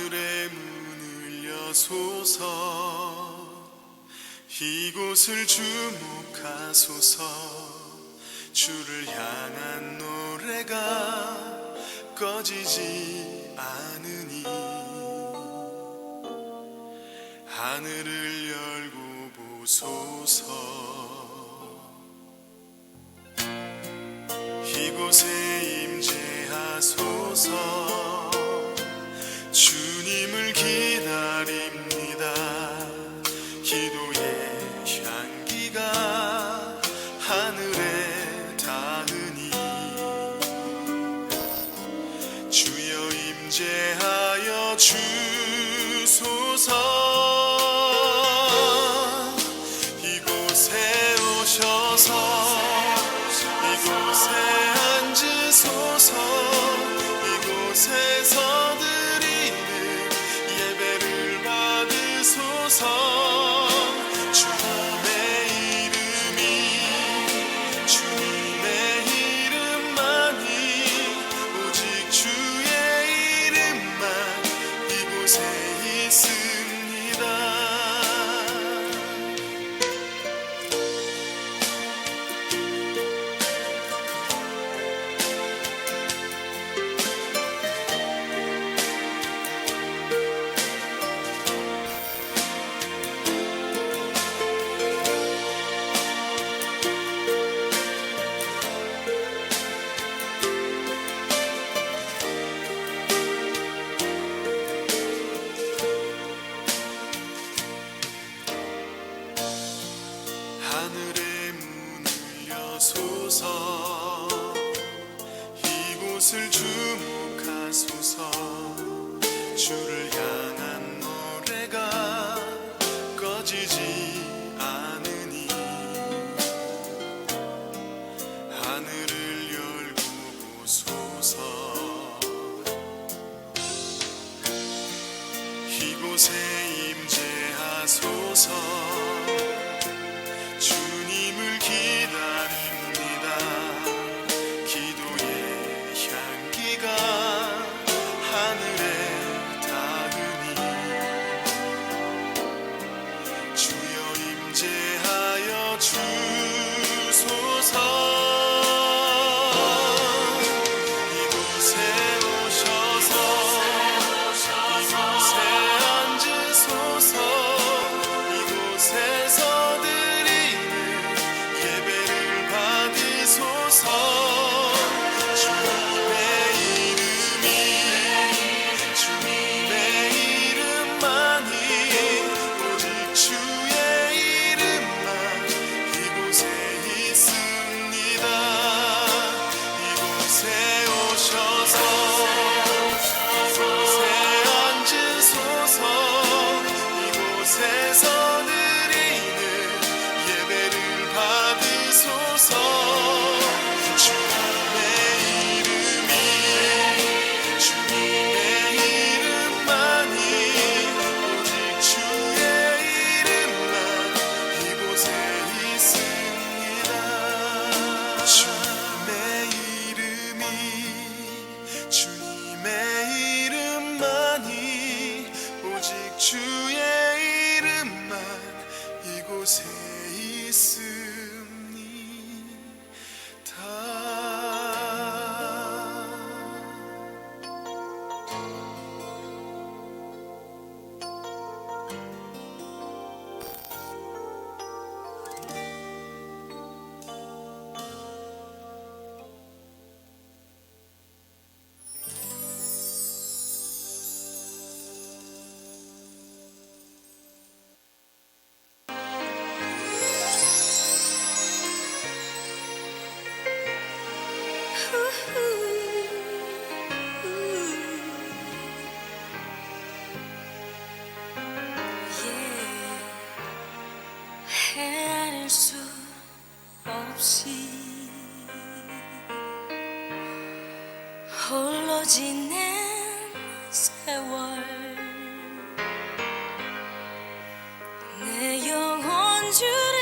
하늘의 문을 여소서 이곳을 주목하소서 주를 향한 노래가 꺼지지 않으니 하늘을 열고 보소서 이곳에 임재하소서 주님을 기다립니다 기도의 향기가 하늘에 닿으니 주여 임재하여 주소서 이곳에 오셔서 이곳에 앉으소서 이곳에서 드리는 예배를 받으소서 주님의 이름만이 오직 주의 이름만 이곳에 있습니다 하늘의 문을 여소서 이곳을 주목하소서 주를 향한 노래가 꺼지지 않으니 하늘을 열고 보소서 이곳에 임재하소서 주님을 기다립니다 기도의 향기가 하늘에 닿으니 주여 임재하여 주소서 이곳에 오셔서 이곳에 앉으소서 이곳에서 주님의 이름만이 오직 주의 이름만 이곳에 있습니다 이곳에 오셔서 이곳에 앉으소서 이곳에서 드리는 예배를 받으소서 주님의 이름만이 오직 주의 이름만 이곳에 있습니다 주님의 이름만이 오직 주의 이름만 이곳에 헤아릴 수 없이 홀로 지낸 세월 내 영혼 주를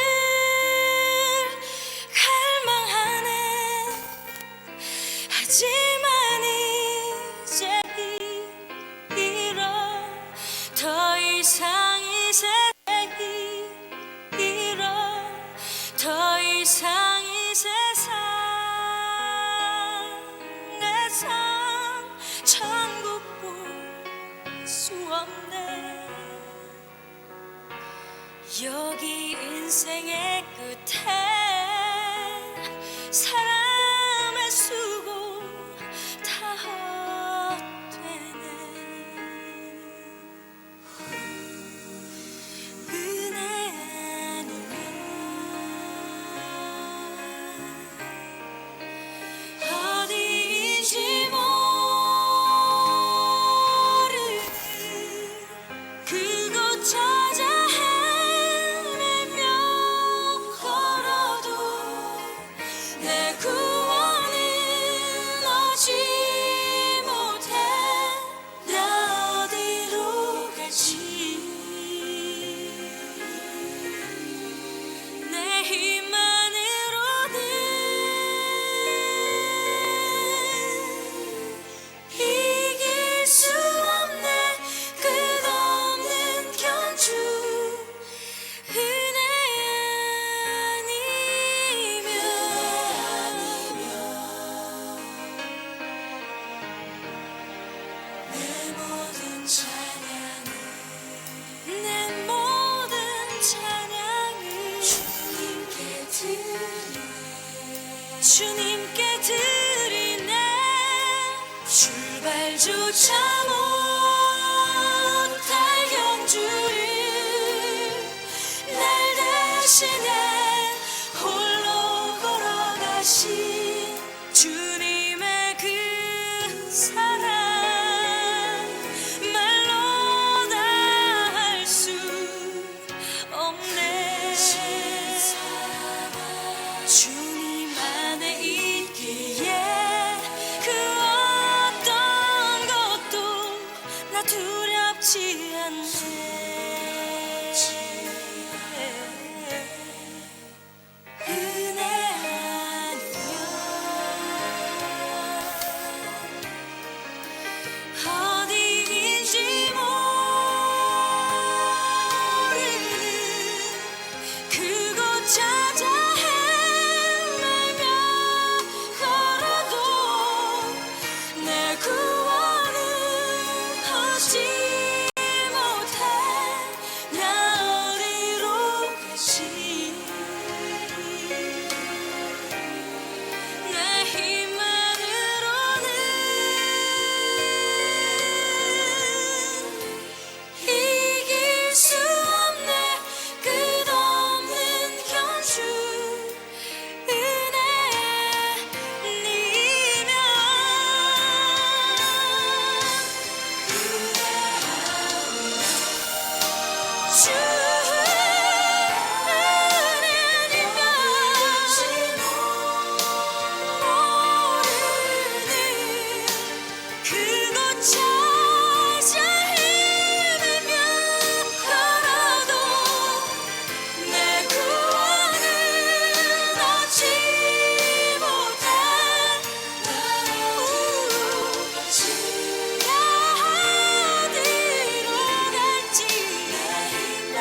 갈망하네 하지만 이제 이런 이상 이 세상이 이런 더 이상 이 세상에선 천국 볼 수 없네. 여기 인생의 끝에 사람의 수고 다 헛되네. 은혜 아니면 어디인지 모르는 그곳 찾아 헤매며 걸어도 내 구원은 얻지 못해. 나 어디로 갈지 내 힘만으로는 이길 수 없네. 끝없는 견주 은혜 아니면 내 모든 찬양은 주님께 드리네. 출발조차 못할 경주를 날 대신해 홀로 걸어가신 주님의 그 사랑 말로 다 할 수 없네. 주님 안에 있기에 그 어떤 것도 나 두렵지 않네. 은혜 아니면 어디인지 모르는 그곳 찾아 헤매며 걸어도 내 구원은 얻지 못해. 나 어디로 갈지 내 힘만으로는 이길 수 없네. 끝없는 견주 은혜 아니면 주 은혜 아니면 모르는 그곳 찾아 헤매며 걸어도 내 구원은 얻지 못해. 나 어디로 갈지 내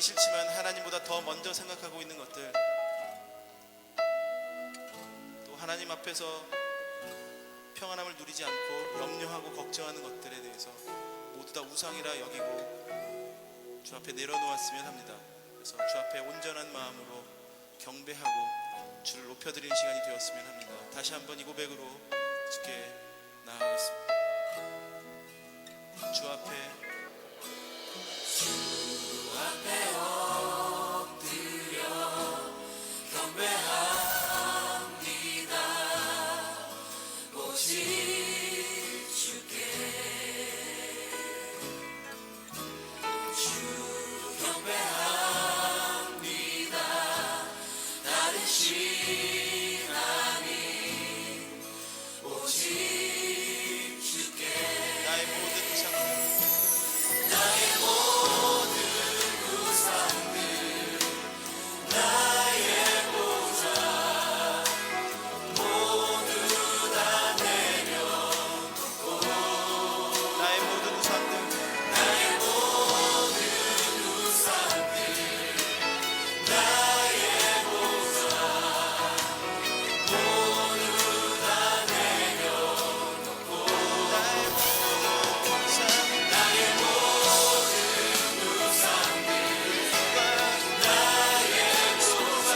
싫지만 하나님보다 더 먼저 생각하고 있는 것들, 또 하나님 앞에서 평안함을 누리지 않고 염려하고 걱정하는 것들에 대해서 모두 다 우상이라 여기고 주 앞에 내려놓았으면 합니다. 그래서 주 앞에 온전한 마음으로 경배하고 주를 높여드리는 시간이 되었으면 합니다. 다시 한번 이 고백으로 주께 나아가겠습니다. 주 앞에 엎드려 경배합니다. 오직 주께 주 경배합니다. 다른 신 아닌 오직 주께 나의 모든 우상들, 나의 모든 우상들 나의 보좌 모두 다 내려놓고 나의 모든 우상들, 나의 모든 우상들 나의 보좌 모두 다 내려놓고 나의 모든 우상들, 나의 모든 우상들 나의 보좌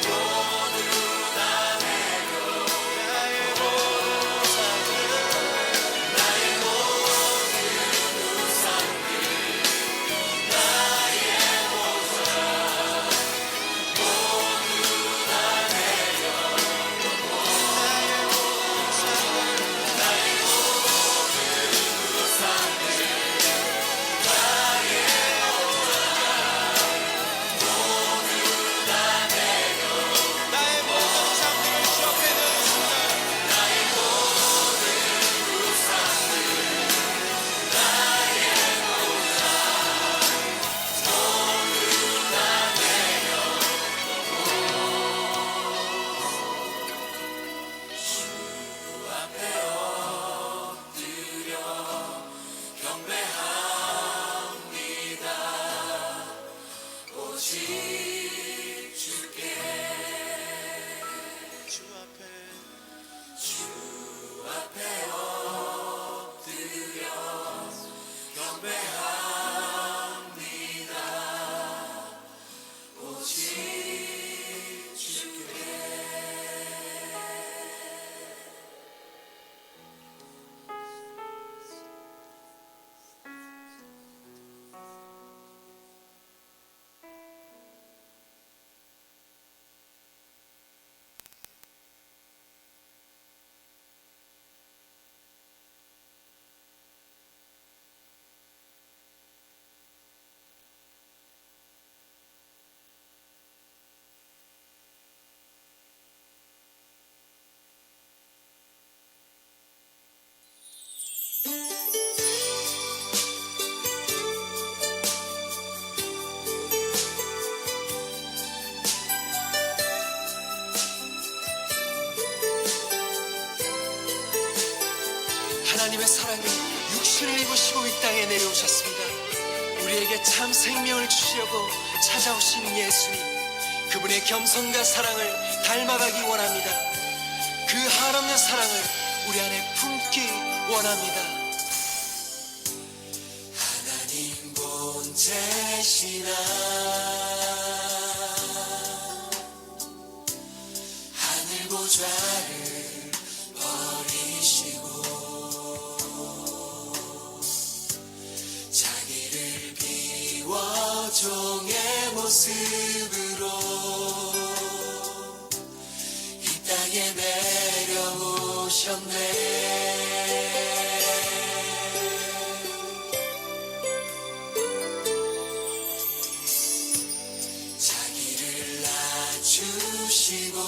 모두 다 내려놓고 나의 모든 우상들, 나의 모든 우상들 나의 보좌 모두 다 내려놓고 나의 모든 우상들 나의 나의 모든 우상들을 주 앞에 내놓습니다. 나의 모든 우상들 나의 보좌 모두 다 내려놓고 주 앞에 엎드려 경배합니다. 오직 주께 주 앞에 주 앞에 엎드려 경배합니다. 오직 주께 하나님의 사랑이 육신을 입으시고 이 땅에 내려오셨습니다. 우리에게 참 생명을 주시려고 찾아오신 예수님, 그분의 겸손과 사랑을 닮아가기 원합니다. 그 한없는 사랑을 우리 안에 품기 원합니다. 하나님 본체시나 하늘 보좌를 버리시고 자기를 비워 종의 모습으로 이 땅에 내려오셨네. 자기를 낮추시고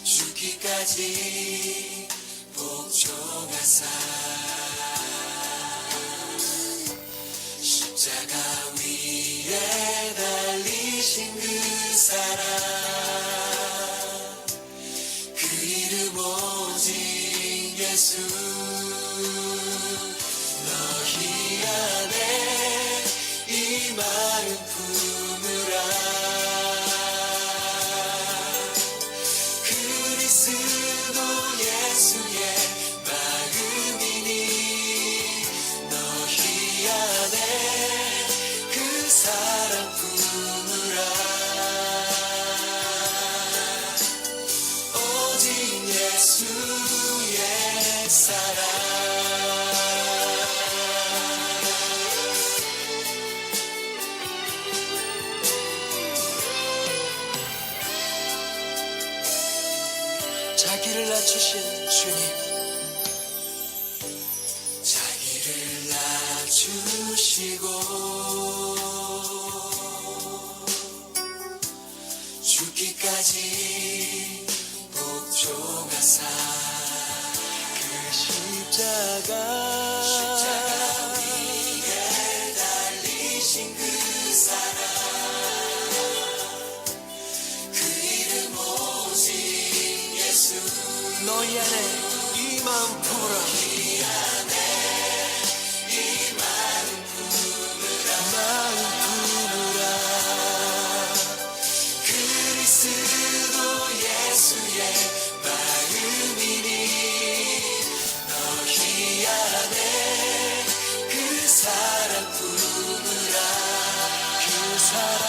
죽기까지 복종하사 십자가 위에 달리신 그 사랑, 그 이름 오직 예수. 자기를 낮추신 주님, 자기를 낮추시고 죽기까지 복종하사 그 십자가 위에 달리신 그 사랑, 그 이름 오직 예수. 너희 안에 이 마음 품으라. 마음 품으라. 그리스도 예수의 마음이니 너희 안에 그 사랑 품으라. 그 사랑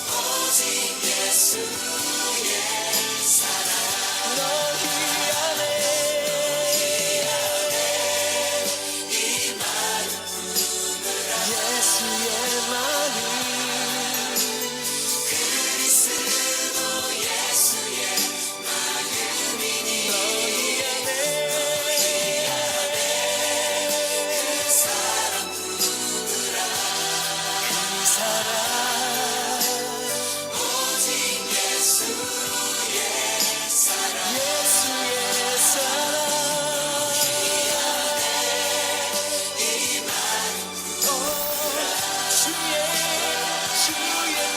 오직 예수의 사랑, 너희 안에 이 마음 품으라. 예수의 마음, 그리스도 예수의 마음이니 너희 안에 그 사랑 품으라. 그 사랑 오직 예수의 사랑, 예수의 사랑 이 마음 주의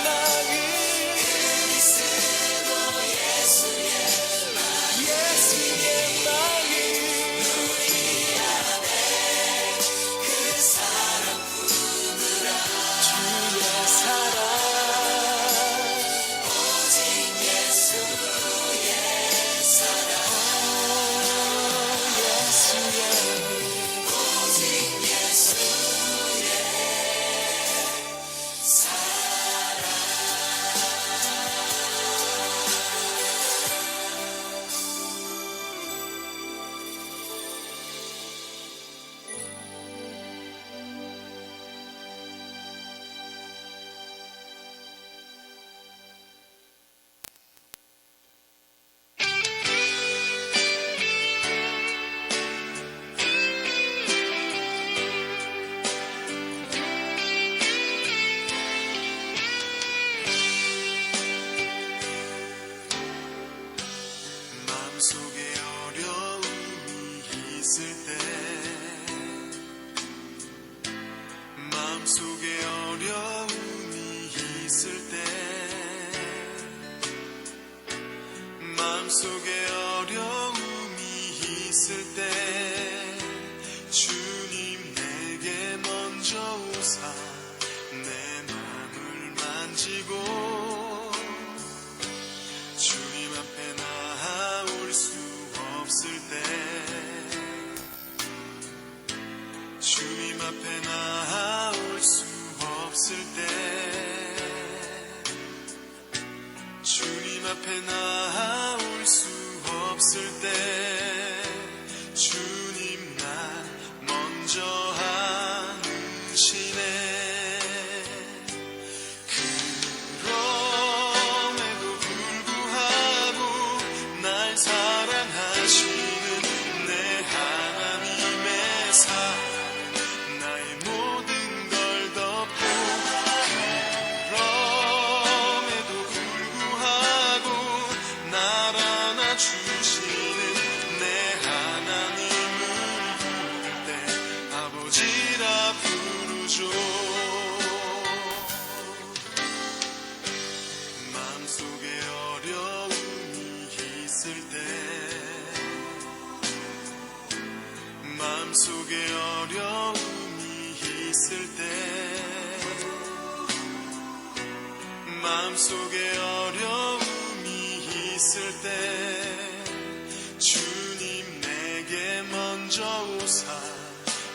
마음 그리스도 예수의 예수의 마음 그 사랑 품으라. 주의 사랑 오직 예수의 사랑, 예수의 오직 예수의 사랑. 마음속에 어려움이 있을 때, 마음속에 어려움이 있을 때, 마음속에 어려움이 있을 때, 주님 내게 먼저 오사 내 마음을 만지고 주님 앞에 나올 수 없을 때, 주님 앞에 나올 수 없을 때, 주님 앞에 나올 수 없을 때, 주님 나 먼저 안으시네. 그럼에도 불구하고 날 사랑하시는 내 하나님의 사랑, 나의 모든 걸 덮고, 그럼에도 불구하고 날 안아주시는 내 하나님을 부를 때 아버지라 부르죠. 마음속에 어려움이 있을 때, 마음속에 어려움이 있을 때, 마음속에 어려움이 있을 때, 주님 내게 먼저 오사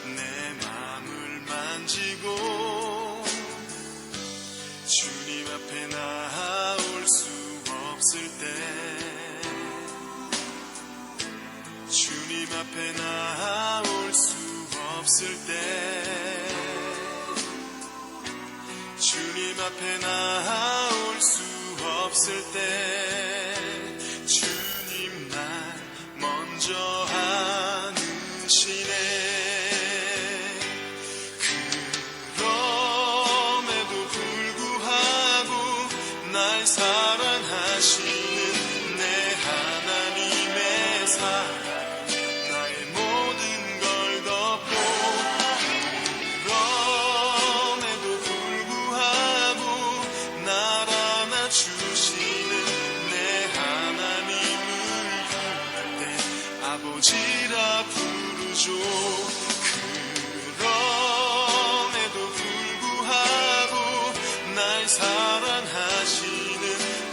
내 마음을 만지고 주님 앞에 나올 수 없을 때, 주님 앞에 나올 수 없을 때, 주님 앞에 나올 수 없을 때, 아버지라 부르죠. 그럼에도 불구하고 날 사랑하시는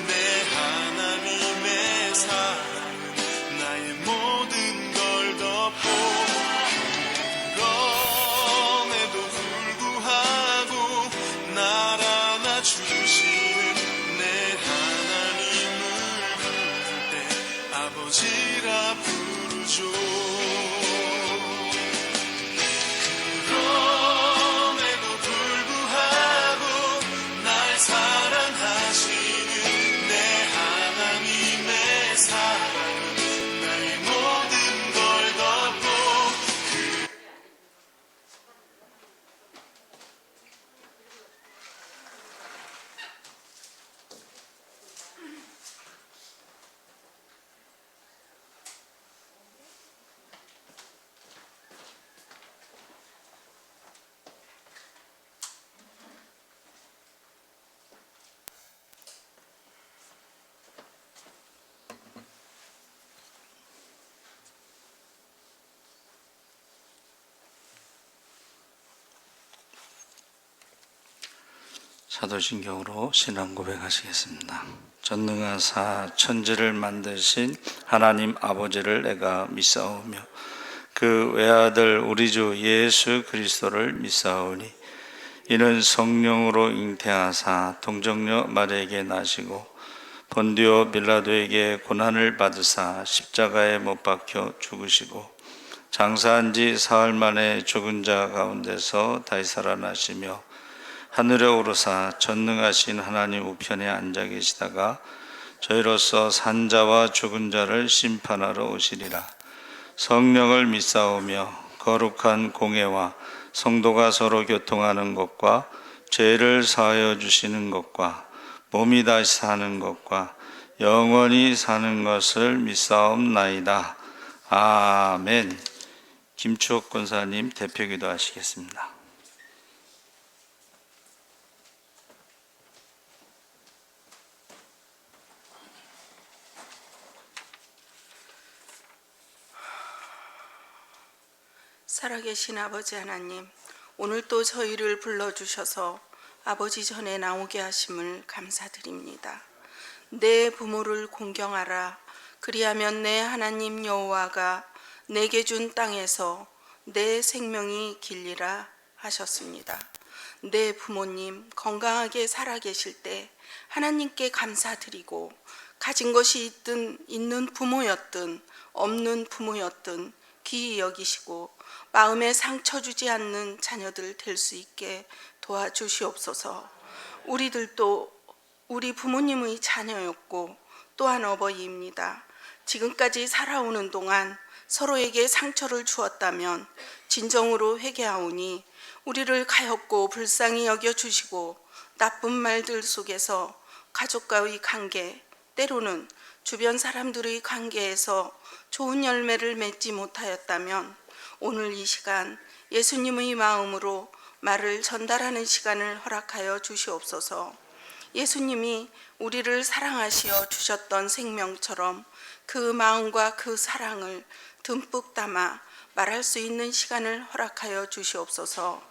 내 하나님의 사랑은 나의 모든 걸 덮고, 그럼에도 불구하고 날 안아주시는 내 하나님을 부를 때 아버지라 부르죠. 그럼에도 불구하고 날 사랑하시는 내 하나님의 사랑은 나의 모든 걸 덮고, 사도신경으로 신앙 고백하시겠습니다. 전능하사 천지를 만드신 하나님 아버지를 내가 믿사오며 그 외아들 우리 주 예수 그리스도를 믿사오니 이는 성령으로 잉태하사 동정녀 마리아에게 나시고 본디오 빌라도에게 고난을 받으사 십자가에 못 박혀 죽으시고 장사한 지 사흘 만에 죽은 자 가운데서 다시 살아나시며 하늘에 오르사 전능하신 하나님 우편에 앉아 계시다가 저희로서 산자와 죽은 자를 심판하러 오시리라. 성령을 믿사오며 거룩한 공회와 성도가 서로 교통하는 것과 죄를 사하여 주시는 것과 몸이 다시 사는 것과 영원히 사는 것을 믿사옵나이다. 아멘. 김추옥 권사님 대표기도 하시겠습니다. 살아계신 아버지 하나님, 오늘 또 저희를 불러주셔서 아버지 전에 나오게 하심을 감사드립니다. 내 부모를 공경하라. 그리하면 내 하나님 여호와가 내게 준 땅에서 내 생명이 길리라 하셨습니다. 내 부모님 건강하게 살아계실 때 하나님께 감사드리고, 가진 것이 있든 있는 부모였든 없는 부모였든 귀히 여기시고 마음에 상처 주지 않는 자녀들 될 수 있게 도와주시옵소서. 우리들도 우리 부모님의 자녀였고 또한 어버이입니다. 지금까지 살아오는 동안 서로에게 상처를 주었다면 진정으로 회개하오니 우리를 가엾고 불쌍히 여겨주시고 나쁜 말들 속에서 가족과의 관계, 때로는 주변 사람들의 관계에서 좋은 열매를 맺지 못하였다면 오늘 이 시간 예수님의 마음으로 말을 전달하는 시간을 허락하여 주시옵소서. 예수님이 우리를 사랑하시어 주셨던 생명처럼 그 마음과 그 사랑을 듬뿍 담아 말할 수 있는 시간을 허락하여 주시옵소서.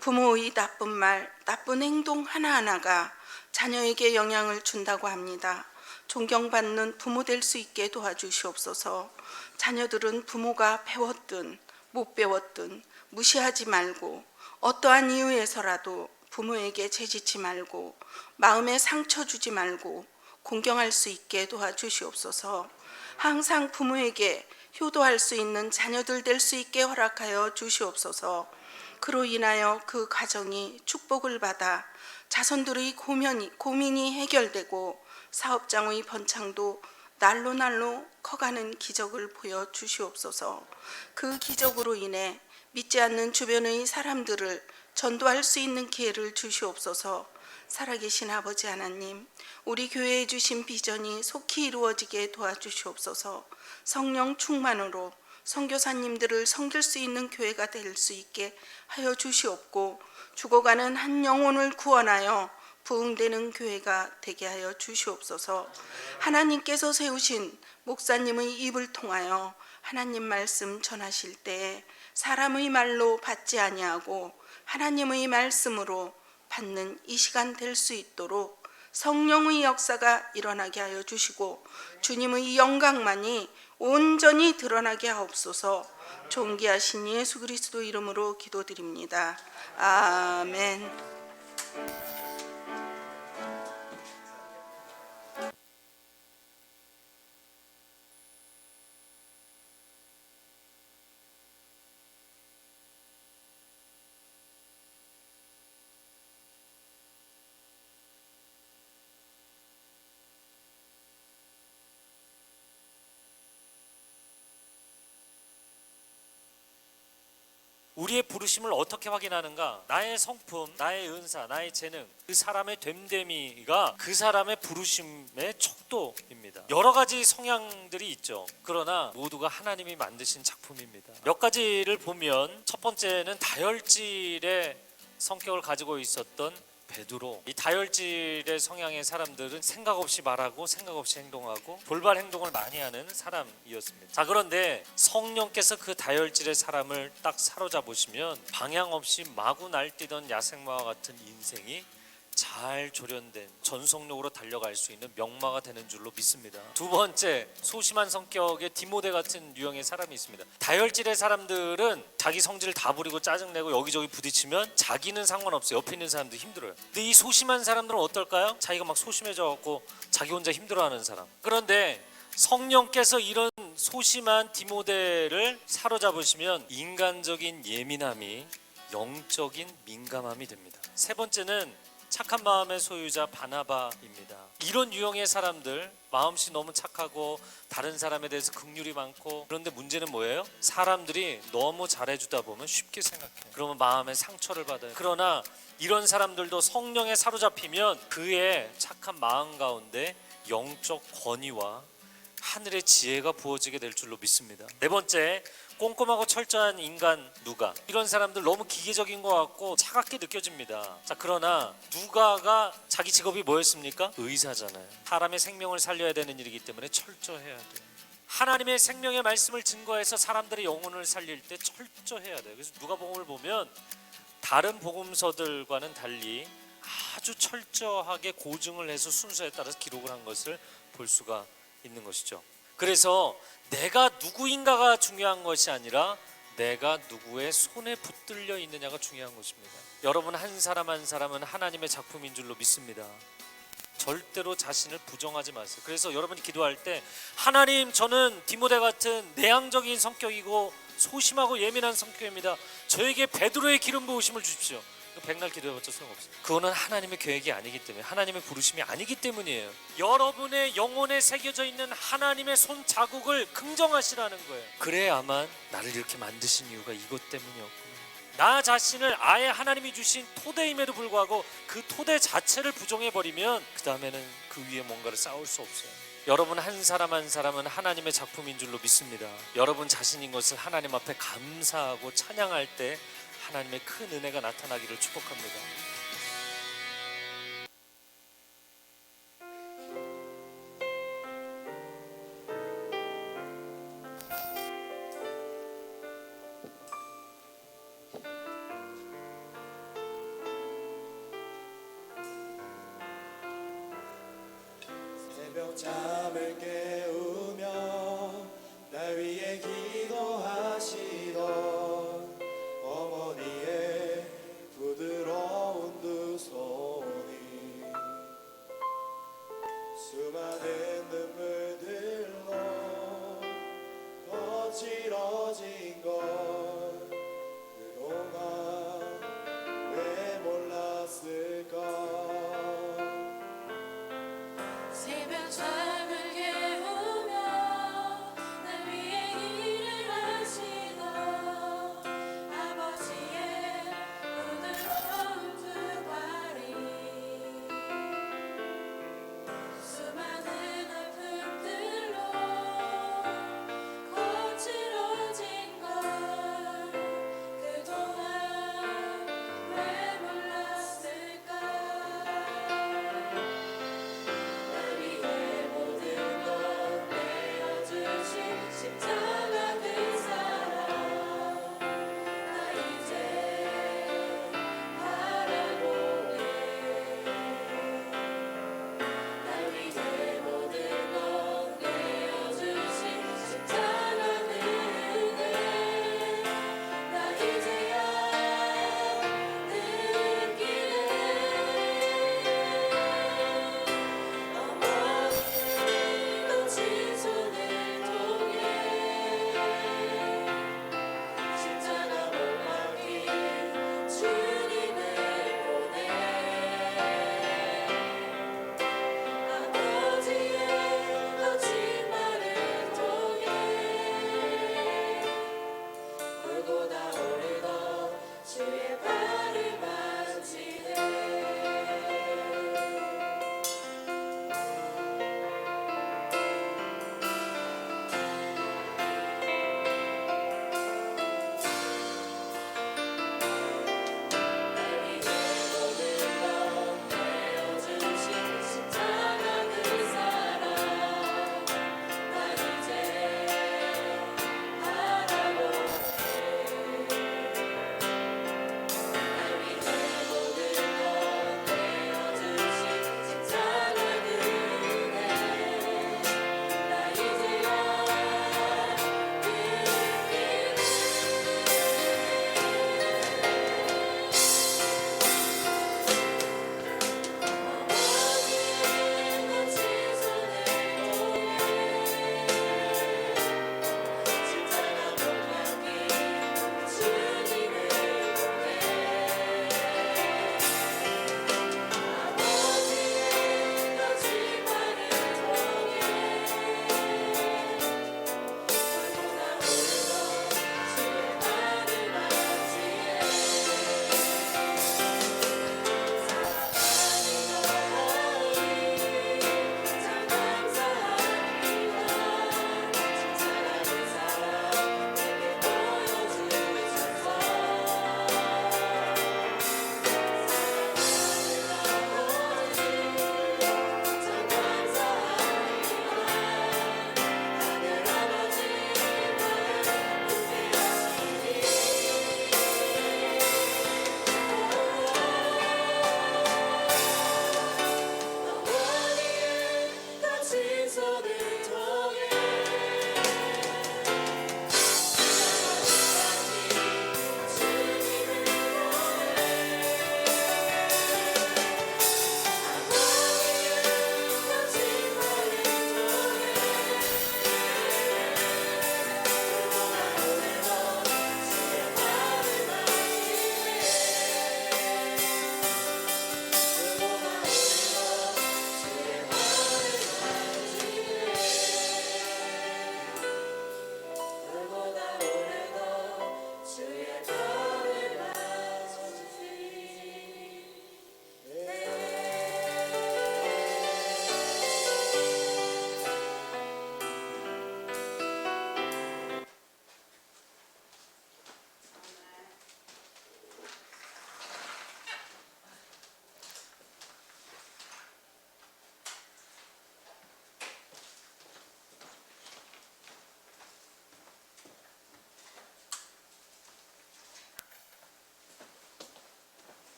부모의 나쁜 말, 나쁜 행동 하나하나가 자녀에게 영향을 준다고 합니다. 존경받는 부모 될 수 있게 도와주시옵소서. 자녀들은 부모가 배웠든 못 배웠든 무시하지 말고 어떠한 이유에서라도 부모에게 재짓지 말고 마음에 상처 주지 말고 공경할 수 있게 도와주시옵소서. 항상 부모에게 효도할 수 있는 자녀들 될 수 있게 허락하여 주시옵소서. 그로 인하여 그 가정이 축복을 받아 자손들의 고민이 해결되고 사업장의 번창도 날로 날로 커가는 기적을 보여주시옵소서. 그 기적으로 인해 믿지 않는 주변의 사람들을 전도할 수 있는 기회를 주시옵소서. 살아계신 아버지 하나님, 우리 교회에 주신 비전이 속히 이루어지게 도와주시옵소서. 성령 충만으로 선교사님들을 섬길 수 있는 교회가 될 수 있게 하여 주시옵고, 죽어가는 한 영혼을 구원하여 부흥되는 교회가 되게 하여 주시옵소서. 하나님께서 세우신 목사님의 입을 통하여 하나님 말씀 전하실 때 사람의 말로 받지 아니하고 하나님의 말씀으로 받는 이 시간 될 수 있도록 성령의 역사가 일어나게 하여 주시고 주님의 영광만이 온전히 드러나게 하옵소서. 존귀하신 예수 그리스도 이름으로 기도드립니다. 아멘. 우리의 부르심을 어떻게 확인하는가? 나의 성품, 나의 은사, 나의 재능, 그 사람의 됨됨이가 그 사람의 부르심의 척도입니다. 여러 가지 성향들이 있죠. 그러나 모두가 하나님이 만드신 작품입니다. 몇 가지를 보면 첫 번째는 다혈질의 성격을 가지고 있었던 베드로. 이 다혈질의 성향의 사람들은 생각 없이 말하고 생각 없이 행동하고 돌발 행동을 많이 하는 사람이었습니다. 자, 그런데 성령께서 그 다혈질의 사람을 딱 사로잡으시면 방향 없이 마구 날뛰던 야생마와 같은 인생이 잘 조련된 전속력으로 달려갈 수 있는 명마가 되는 줄로 믿습니다. 두 번째, 소심한 성격의 디모데 같은 유형의 사람이 있습니다. 다혈질의 사람들은 자기 성질을 다 부리고 짜증내고 여기저기 부딪히면 자기는 상관없어요. 옆에 있는 사람도 힘들어요. 근데 이 소심한 사람들은 어떨까요? 자기가 막 소심해져 갖고 자기 혼자 힘들어하는 사람. 그런데 성령께서 이런 소심한 디모데를 사로잡으시면 인간적인 예민함이 영적인 민감함이 됩니다. 세 번째는 착한 마음의 소유자 바나바입니다. 이런 유형의 사람들, 마음씨 너무 착하고 다른 사람에 대해서 긍휼이 많고, 그런데 문제는 뭐예요? 사람들이 너무 잘해주다 보면 쉽게 생각해요. 그러면 마음에 상처를 받아요. 그러나 이런 사람들도 성령에 사로잡히면 그의 착한 마음 가운데 영적 권위와 하늘의 지혜가 부어지게 될 줄로 믿습니다. 네 번째, 꼼꼼하고 철저한 인간 누가. 이런 사람들 너무 기계적인 것 같고 차갑게 느껴집니다. 자, 그러나 누가가 자기 직업이 뭐였습니까? 의사잖아요. 사람의 생명을 살려야 되는 일이기 때문에 철저해야 돼요. 하나님의 생명의 말씀을 증거해서 사람들의 영혼을 살릴 때 철저해야 돼요. 그래서 누가복음을 보면 다른 복음서들과는 달리 아주 철저하게 고증을 해서 순서에 따라서 기록을 한 것을 볼 수가 있는 것이죠. 그래서 내가 누구인가가 중요한 것이 아니라 내가 누구의 손에 붙들려 있느냐가 중요한 것입니다. 여러분 한 사람 한 사람은 하나님의 작품인 줄로 믿습니다. 절대로 자신을 부정하지 마세요. 그래서 여러분이 기도할 때 하나님, 저는 디모데 같은 내향적인 성격이고 소심하고 예민한 성격입니다. 저에게 베드로의 기름 부으심을 주십시오. 백날 기도해봤자 소용없어요. 그거는 하나님의 계획이 아니기 때문에, 하나님의 부르심이 아니기 때문이에요. 여러분의 영혼에 새겨져 있는 하나님의 손자국을 긍정하시라는 거예요. 그래야만 나를 이렇게 만드신 이유가 이것 때문이었구나. 나 자신을 아예 하나님이 주신 토대임에도 불구하고 그 토대 자체를 부정해버리면 그 다음에는 그 위에 뭔가를 쌓을 수 없어요. 여러분 한 사람 한 사람은 하나님의 작품인 줄로 믿습니다. 여러분 자신인 것을 하나님 앞에 감사하고 찬양할 때 하나님의 큰 은혜가 나타나기를 축복합니다. 새벽 잠을 깨우며 날 위해 기도하시던 어머니의 부드러운 두 손이 수많은 눈물들로 거칠어진 걸 그동안 왜 몰랐을까. 새벽 잠을 깨우며 날 위해 일을 하시던 아버지의 부드러운 두 발이 수많은 아픔들로 거칠어진 걸 그동안 왜 몰랐을까. 날 위해 모든 걸 내어주신 십자가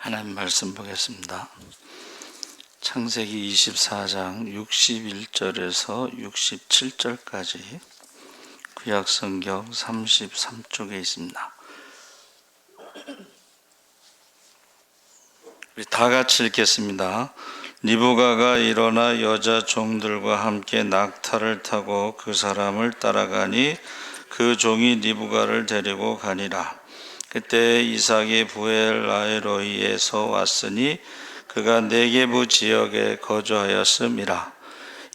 하나님 말씀 보겠습니다. 창세기 24장 61절에서 67절까지 구약성경 33쪽에 있습니다. 우리 다 같이 읽겠습니다. 리브가가 일어나 여자 종들과 함께 낙타를 타고 그 사람을 따라가니 그 종이 리브가를 데리고 가니라. 그때 이삭이 부엘라헤로이에서 왔으니 그가 네게부 지역에 거주하였음이라.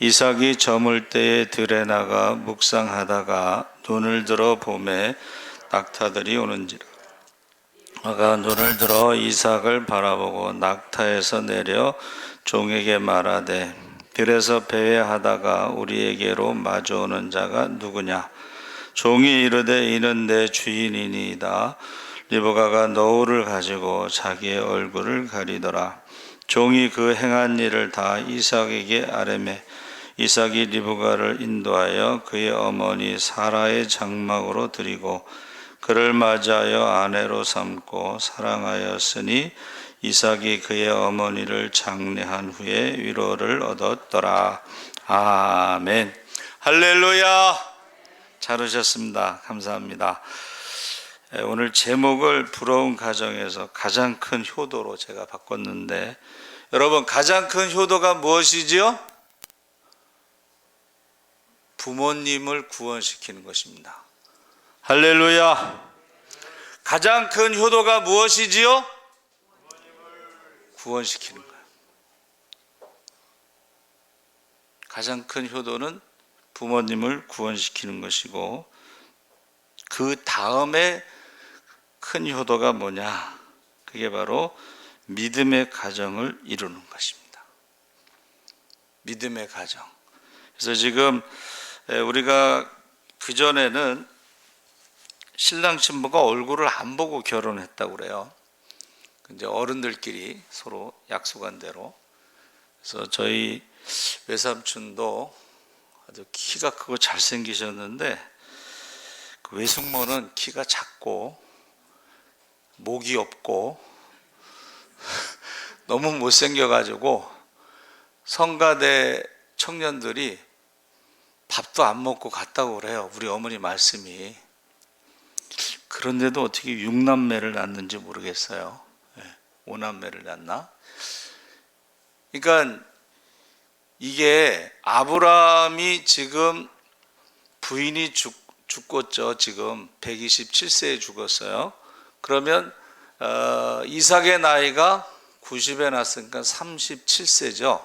이삭이 저물 때에 들에 나가 묵상하다가 눈을 들어 보매 낙타들이 오는지라. 그가 눈을 들어 이삭을 바라보고 낙타에서 내려 종에게 말하되 들에서 배회하다가 우리에게로 마주오는 자가 누구냐. 종이 이르되 이는 내 주인이니이다. 리브가가 너울을 가지고 자기의 얼굴을 가리더라. 종이 그 행한 일을 다 이삭에게 아뢰매 이삭이 리브가를 인도하여 그의 어머니 사라의 장막으로 들이고 그를 맞이하여 아내로 삼고 사랑하였으니 이삭이 그의 어머니를 장례한 후에 위로를 얻었더라. 아멘. 할렐루야. 잘 오셨습니다. 감사합니다. 오늘 제목을 부러운 가정에서 가장 큰 효도로 제가 바꿨는데, 여러분 가장 큰 효도가 무엇이지요? 부모님을 구원시키는 것입니다. 할렐루야. 가장 큰 효도가 무엇이지요? 구원시키는 거예요. 가장 큰 효도는 부모님을 구원시키는 것이고, 그 다음에 큰 효도가 뭐냐? 그게 바로 믿음의 가정을 이루는 것입니다. 믿음의 가정. 그래서 지금 우리가 그전에는 신랑 신부가 얼굴을 안 보고 결혼했다고 그래요. 이제 어른들끼리 서로 약속한 대로. 그래서 저희 외삼촌도 아주 키가 크고 잘생기셨는데 그 외숙모는 키가 작고 목이 없고 너무 못생겨가지고 성가대 청년들이 밥도 안 먹고 갔다고 그래요. 우리 어머니 말씀이. 그런데도 어떻게 6남매를 낳는지 모르겠어요. 5남매를 낳나? 그러니까 이게 아브라함이 지금 부인이 죽었죠. 지금 127세에 죽었어요. 그러면 이삭의 나이가 90에 났으니까 37세죠.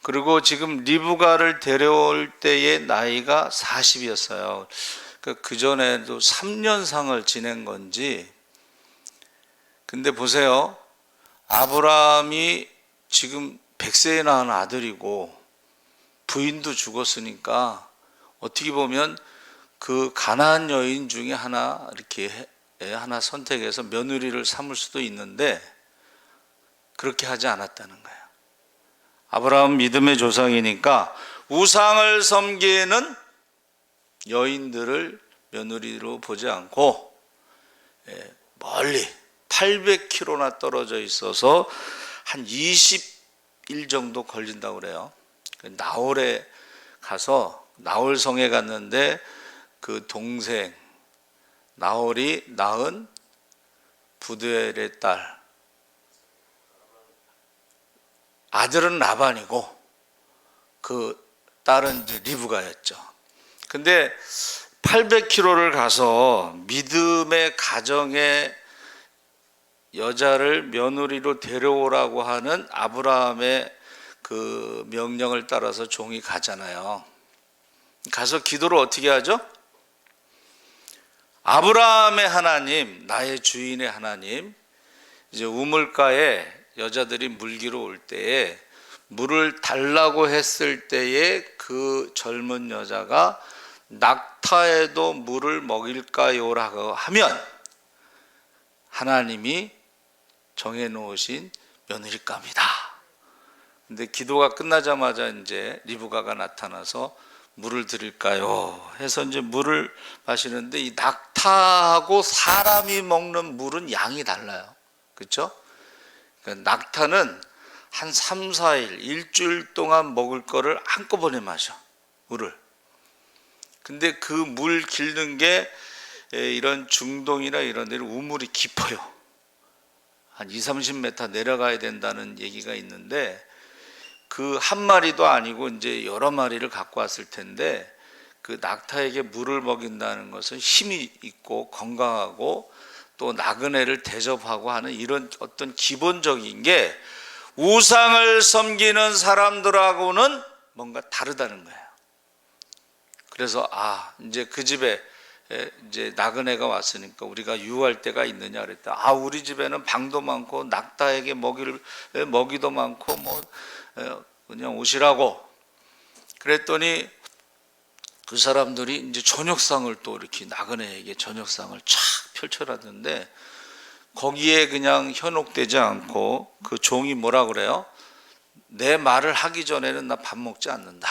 그리고 지금 리브가를 데려올 때의 나이가 40이었어요. 그 전에도 3년상을 지낸 건지. 근데 보세요. 아브라함이 지금 100세에 낳은 아들이고 부인도 죽었으니까 어떻게 보면 그 가나안 여인 중에 하나 이렇게 하나 선택해서 며느리를 삼을 수도 있는데 그렇게 하지 않았다는 거예요. 아브라함 믿음의 조상이니까 우상을 섬기는 여인들을 며느리로 보지 않고 멀리 800km나 떨어져 있어서 한 20일 정도 걸린다고 그래요. 나홀에 가서 나홀성에 갔는데 그 동생 나홀이 낳은 부두엘의 딸, 아들은 라반이고 그 딸은 이제 리브가였죠. 근데 800km를 가서 믿음의 가정에 여자를 며느리로 데려오라고 하는 아브라함의 그 명령을 따라서 종이 가잖아요. 가서 기도를 어떻게 하죠? 아브라함의 하나님, 나의 주인의 하나님, 이제 우물가에 여자들이 물기로 올 때에 물을 달라고 했을 때에 그 젊은 여자가 낙타에도 물을 먹일까요라고 하면 하나님이 정해놓으신 며느리감이다. 근데 기도가 끝나자마자 이제 리브가가 나타나서 물을 드릴까요? 해서 이제 물을 마시는데 이 낙타하고 사람이 먹는 물은 양이 달라요. 그렇죠? 그러니까 낙타는 한 3, 4일, 일주일 동안 먹을 거를 한꺼번에 마셔, 물을. 근데 그 물 기르는 게 이런 중동이나 이런 데는 우물이 깊어요. 한 2, 30m 내려가야 된다는 얘기가 있는데, 그 한 마리도 아니고 이제 여러 마리를 갖고 왔을 텐데, 그 낙타에게 물을 먹인다는 것은 힘이 있고 건강하고 또 나그네를 대접하고 하는 이런 어떤 기본적인 게 우상을 섬기는 사람들하고는 뭔가 다르다는 거예요. 그래서 이제 그 집에 이제 나그네가 왔으니까 우리가 유할 때가 있느냐 그랬다. 우리 집에는 방도 많고 낙타에게 먹이도 많고 뭐 그냥 오시라고 그랬더니 그 사람들이 이제 저녁상을 또 이렇게 나그네에게 저녁상을 쫙 펼쳐놨는데, 거기에 그냥 현혹되지 않고 그 종이 뭐라 그래요? 내 말을 하기 전에는 나 밥 먹지 않는다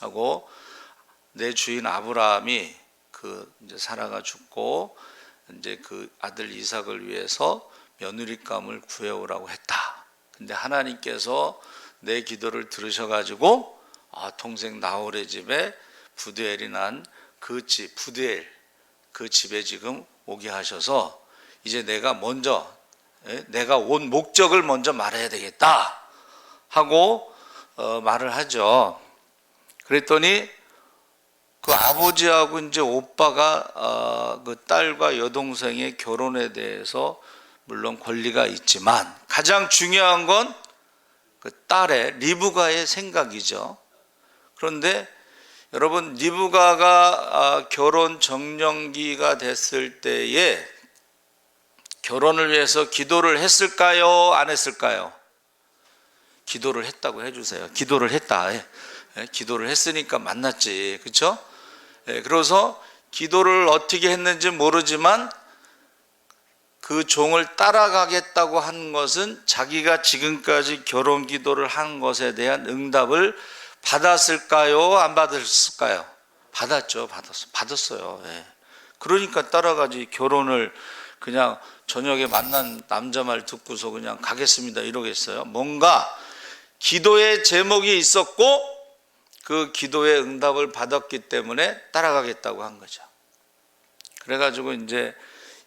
하고, 내 주인 아브라함이 그 이제 사라가 죽고 이제 그 아들 이삭을 위해서 며느리감을 구해오라고 했다. 근데 하나님께서 내 기도를 들으셔가지고 동생 나홀의 집에 부드엘이 난 그 집, 부드엘 그 집에 지금 오게 하셔서 이제 내가 온 목적을 먼저 말해야 되겠다 하고 말을 하죠. 그랬더니 그 아버지하고 이제 오빠가 그 딸과 여동생의 결혼에 대해서 물론 권리가 있지만 가장 중요한 건 그 딸의 리브가의 생각이죠. 그런데 여러분, 리브가가 결혼 정년기가 됐을 때에 결혼을 위해서 기도를 했을까요? 안 했을까요? 기도를 했다고 해주세요. 기도를 했다. 기도를 했으니까 만났지, 그렇죠? 그래서 기도를 어떻게 했는지 모르지만 그 종을 따라가겠다고 한 것은 자기가 지금까지 결혼 기도를 한 것에 대한 응답을 받았을까요? 안 받았을까요? 받았죠. 받았어요. 그러니까 따라가지, 결혼을 그냥 저녁에 만난 남자 말 듣고서 그냥 가겠습니다 이러겠어요? 뭔가 기도의 제목이 있었고 그 기도의 응답을 받았기 때문에 따라가겠다고 한 거죠. 그래가지고 이제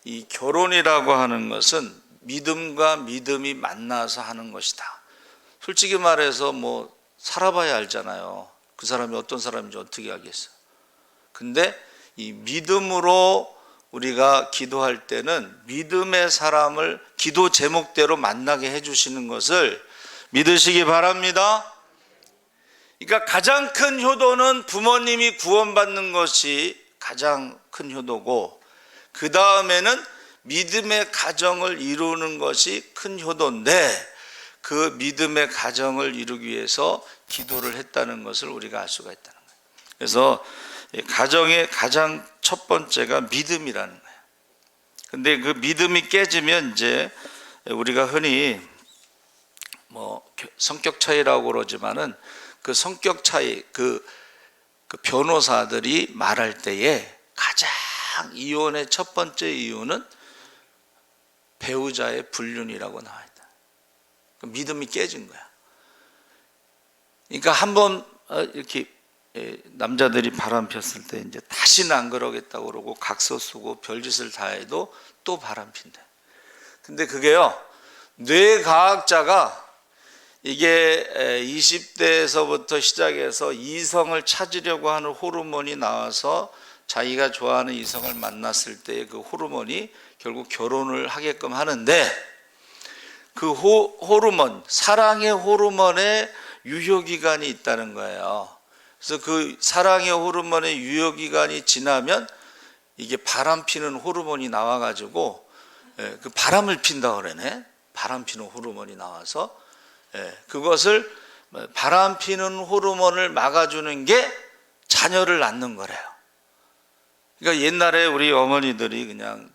이 결혼이라고 하는 것은 믿음과 믿음이 만나서 하는 것이다. 솔직히 말해서 뭐 살아봐야 알잖아요. 그 사람이 어떤 사람인지 어떻게 알겠어. 근데 이 믿음으로 우리가 기도할 때는 믿음의 사람을 기도 제목대로 만나게 해주시는 것을 믿으시기 바랍니다. 그러니까 가장 큰 효도는 부모님이 구원받는 것이 가장 큰 효도고, 그 다음에는 믿음의 가정을 이루는 것이 큰 효도인데, 그 믿음의 가정을 이루기 위해서 기도를 했다는 것을 우리가 알 수가 있다는 거예요. 그래서 가정의 가장 첫 번째가 믿음이라는 거예요. 근데 그 믿음이 깨지면 이제 우리가 흔히 뭐 성격 차이라고 그러지만은 그 성격 차이, 그 변호사들이 말할 때에 가장 이혼의 첫 번째 이유는 배우자의 불륜이라고 나와 있다. 믿음이 깨진 거야. 그러니까 한번 이렇게 남자들이 바람 폈을 때 이제 다시는 안 그러겠다고 그러고 각서 쓰고 별짓을 다 해도 또 바람 핀대. 근데 그게요, 뇌과학자가 이게 20대에서부터 시작해서 이성을 찾으려고 하는 호르몬이 나와서 자기가 좋아하는 이성을 만났을 때 그 호르몬이 결국 결혼을 하게끔 하는데, 그 호르몬, 사랑의 호르몬의 유효기간이 있다는 거예요. 그래서 그 사랑의 호르몬의 유효기간이 지나면 이게 바람 피는 호르몬이 나와가지고 그 바람을 핀다 그러네. 바람 피는 호르몬이 나와서 그것을 바람 피는 호르몬을 막아주는 게 자녀를 낳는 거래요. 그러니까 옛날에 우리 어머니들이 그냥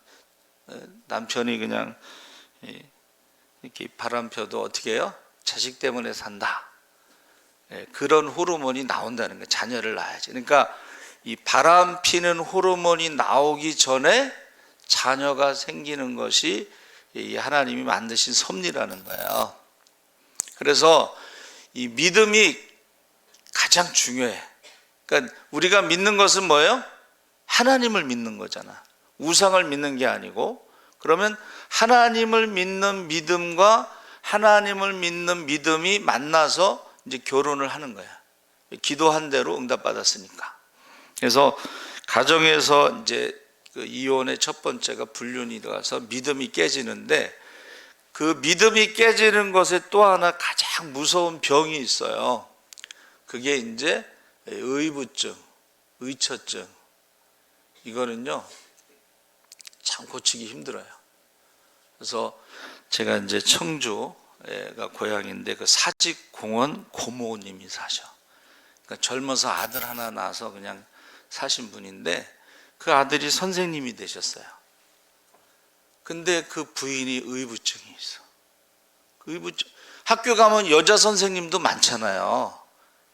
남편이 그냥 이렇게 바람 펴도 어떻게 해요? 자식 때문에 산다. 그런 호르몬이 나온다는 거예요. 자녀를 낳아야지. 그러니까 이 바람 피는 호르몬이 나오기 전에 자녀가 생기는 것이 이 하나님이 만드신 섭리라는 거예요. 그래서 이 믿음이 가장 중요해. 그러니까 우리가 믿는 것은 뭐예요? 하나님을 믿는 거잖아. 우상을 믿는 게 아니고. 그러면 하나님을 믿는 믿음과 하나님을 믿는 믿음이 만나서 이제 결혼을 하는 거야. 기도한 대로 응답받았으니까. 그래서 가정에서 이제 그 이혼의 첫 번째가 불륜이 들어가서 믿음이 깨지는데, 그 믿음이 깨지는 것에 또 하나 가장 무서운 병이 있어요. 그게 이제 의부증, 의처증. 이거는요 참 고치기 힘들어요. 그래서 제가 이제 청주가 고향인데, 그 사직공원 고모님이 사셔. 그러니까 젊어서 아들 하나 낳아서 그냥 사신 분인데, 그 아들이 선생님이 되셨어요. 근데 그 부인이 의부증이 있어. 의부증. 학교 가면 여자 선생님도 많잖아요.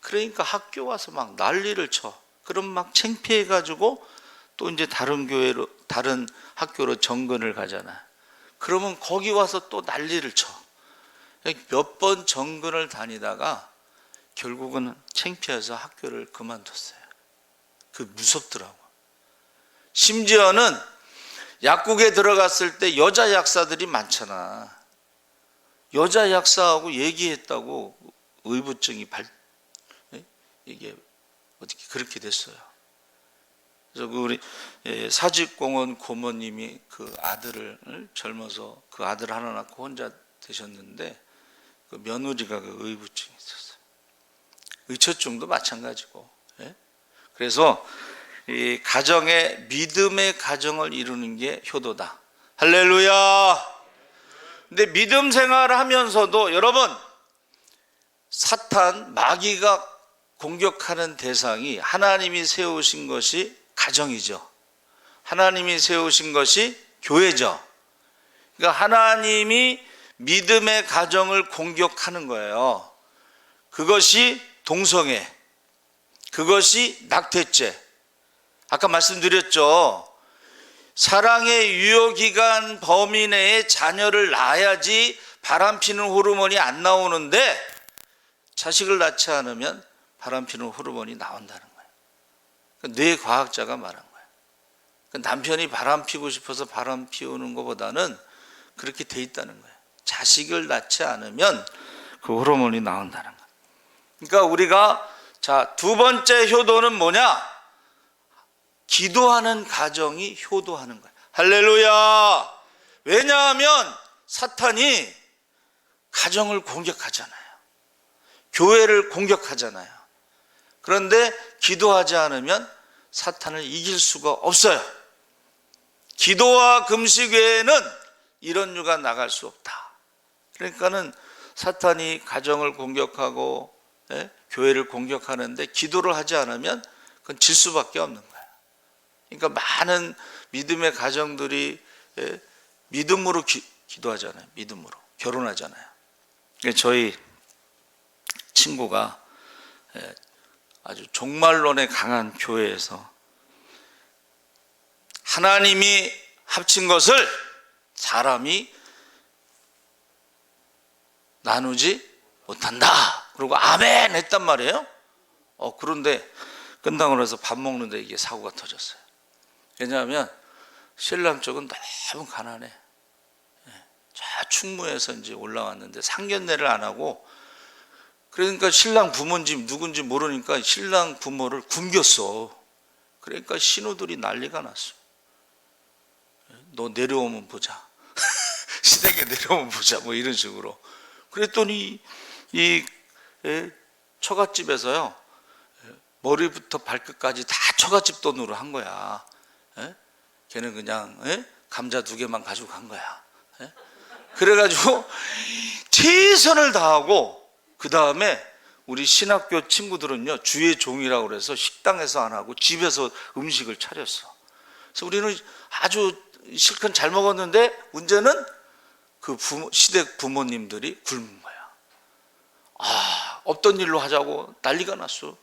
그러니까 학교 와서 막 난리를 쳐. 그럼 막 창피해가지고 또 이제 다른 교회로, 다른 학교로 정근을 가잖아. 그러면 거기 와서 또 난리를 쳐. 몇 번 정근을 다니다가 결국은 창피해서 학교를 그만뒀어요. 그 무섭더라고. 심지어는 약국에 들어갔을 때 여자 약사들이 많잖아. 여자 약사하고 얘기했다고 의부증이 이게 어떻게 그렇게 됐어요. 그래서 그 우리 사직공원 고모님이 그 아들을 젊어서 그 아들 하나 낳고 혼자 되셨는데, 그 며느리가 그 의부증이 있었어요. 의처증도 마찬가지고. 그래서 이 가정의 믿음의 가정을 이루는 게 효도다. 할렐루야. 근데 믿음 생활을 하면서도 여러분, 사탄 마귀가 공격하는 대상이 하나님이 세우신 것이 가정이죠. 하나님이 세우신 것이 교회죠. 그러니까 하나님이 믿음의 가정을 공격하는 거예요. 그것이 동성애, 그것이 낙태죄. 아까 말씀드렸죠. 사랑의 유효기간 범위 내에 자녀를 낳아야지 바람피는 호르몬이 안 나오는데, 자식을 낳지 않으면 바람피는 호르몬이 나온다는 거예요. 뇌과학자가 말한 거예요. 남편이 바람피고 싶어서 바람 피우는 것보다는 그렇게 돼 있다는 거예요. 자식을 낳지 않으면 그 호르몬이 나온다는 거예요. 그러니까 우리가 자, 두 번째 효도는 뭐냐? 기도하는 가정이 효도하는 거예요. 할렐루야. 왜냐하면 사탄이 가정을 공격하잖아요. 교회를 공격하잖아요. 그런데 기도하지 않으면 사탄을 이길 수가 없어요. 기도와 금식 외에는 이런 유가 나갈 수 없다. 그러니까는 사탄이 가정을 공격하고 교회를 공격하는데, 기도를 하지 않으면 그건 질 수밖에 없는 거예요. 그러니까 많은 믿음의 가정들이 믿음으로 기도하잖아요. 믿음으로 결혼하잖아요. 저희 친구가 아주 종말론에 강한 교회에서 하나님이 합친 것을 사람이 나누지 못한다. 그리고 아멘 했단 말이에요. 그런데 끝나고 나서 밥 먹는데 이게 사고가 터졌어요. 왜냐하면 신랑 쪽은 너무 가난해. 저 충무에서 이제 올라왔는데 상견례를 안 하고, 그러니까 신랑 부모인지 누군지 모르니까 신랑 부모를 굶겼어. 그러니까 신우들이 난리가 났어. 너 내려오면 보자. 시댁에 내려오면 보자. 뭐 이런 식으로. 그랬더니 이 처갓집에서요, 머리부터 발끝까지 다 처갓집 돈으로 한 거야. 걔는 그냥 감자 2개만 가지고 간 거야. 그래가지고 최선을 다하고, 그 다음에 우리 신학교 친구들은요, 주의 종이라고 그래서 식당에서 안 하고 집에서 음식을 차렸어. 그래서 우리는 아주 실컷 잘 먹었는데, 문제는 그 시댁 부모님들이 굶은 거야. 없던 일로 하자고 난리가 났어.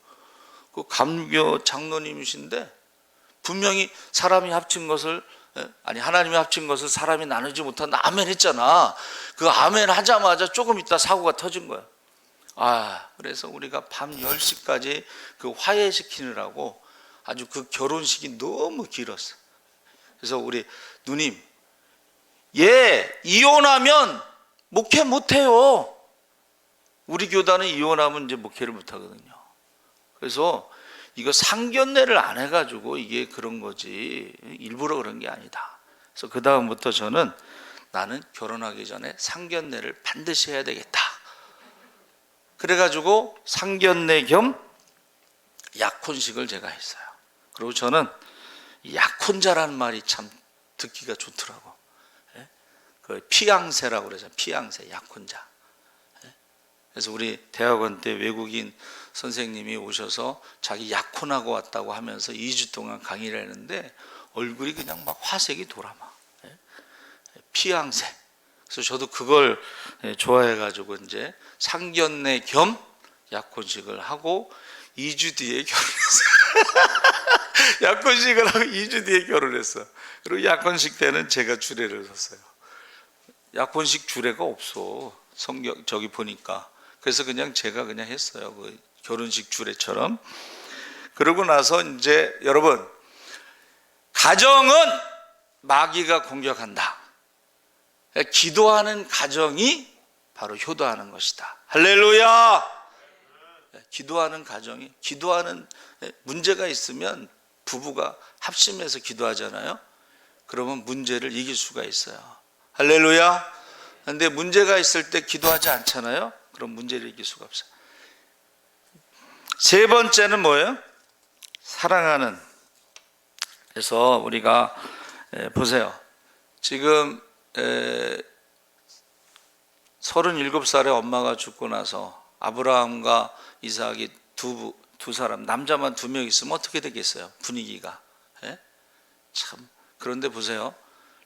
그 감교 장로님이신데 분명히 사람이 합친 것을 아니 하나님이 합친 것을 사람이 나누지 못한다. 아멘 했잖아. 그 아멘 하자마자 조금 있다 사고가 터진 거야. 그래서 우리가 밤 10시까지 그 화해시키느라고 아주 그 결혼식이 너무 길었어. 그래서 우리 누님, 이혼하면 목회 못해요. 우리 교단은 이혼하면 이제 목회를 못하거든요. 그래서 이거 상견례를 안 해가지고 이게 그런 거지 일부러 그런 게 아니다. 그래서 그 다음부터 저는 나는 결혼하기 전에 상견례를 반드시 해야 되겠다. 그래가지고 상견례 겸 약혼식을 제가 했어요. 그리고 저는 약혼자라는 말이 참 듣기가 좋더라고. 그 피앙세라고 그러죠. 피앙세, 약혼자. 그래서 우리 대학원 때 외국인 선생님이 오셔서 자기 약혼하고 왔다고 하면서 2주 동안 강의를 했는데 얼굴이 그냥 막 화색이 돌아 막. 피앙세. 그래서 저도 그걸 좋아해가지고 이제 상견례 겸 약혼식을 하고 2주 뒤에 결혼했어요. 약혼식을 하고 2주 뒤에 결혼했어. 그리고 약혼식 때는 제가 주례를 섰어요. 약혼식 주례가 없어. 성경 저기 보니까. 그래서 그냥 제가 그냥 했어요. 그 결혼식 주례처럼. 그러고 나서 이제 여러분, 가정은 마귀가 공격한다. 기도하는 가정이 바로 효도하는 것이다. 할렐루야. 기도하는 가정이, 기도하는 문제가 있으면 부부가 합심해서 기도하잖아요. 그러면 문제를 이길 수가 있어요. 할렐루야. 근데 문제가 있을 때 기도하지 않잖아요. 그럼 문제를 이길 수가 없어요. 세 번째는 뭐예요? 사랑하는. 그래서 우리가 보세요. 지금 37살에 엄마가 죽고 나서 아브라함과 이삭이 두 사람, 남자만 2명 있으면 어떻게 되겠어요? 분위기가. 참. 그런데 보세요.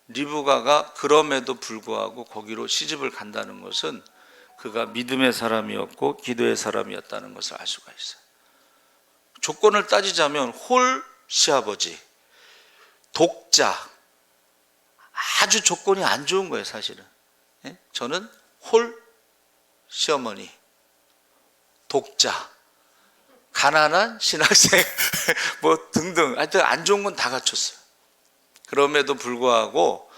리브가가 그럼에도 불구하고 거기로 시집을 간다는 것은 그가 믿음의 사람이었고 기도의 사람이었다는 것을 알 수가 있어요. 조건을 따지자면 홀 시아버지, 독자, 아주 조건이 안 좋은 거예요, 사실은. 저는 홀 시어머니, 독자, 가난한 신학생, 뭐 등등, 하여튼 안 좋은 건 다 갖췄어요. 그럼에도 불구하고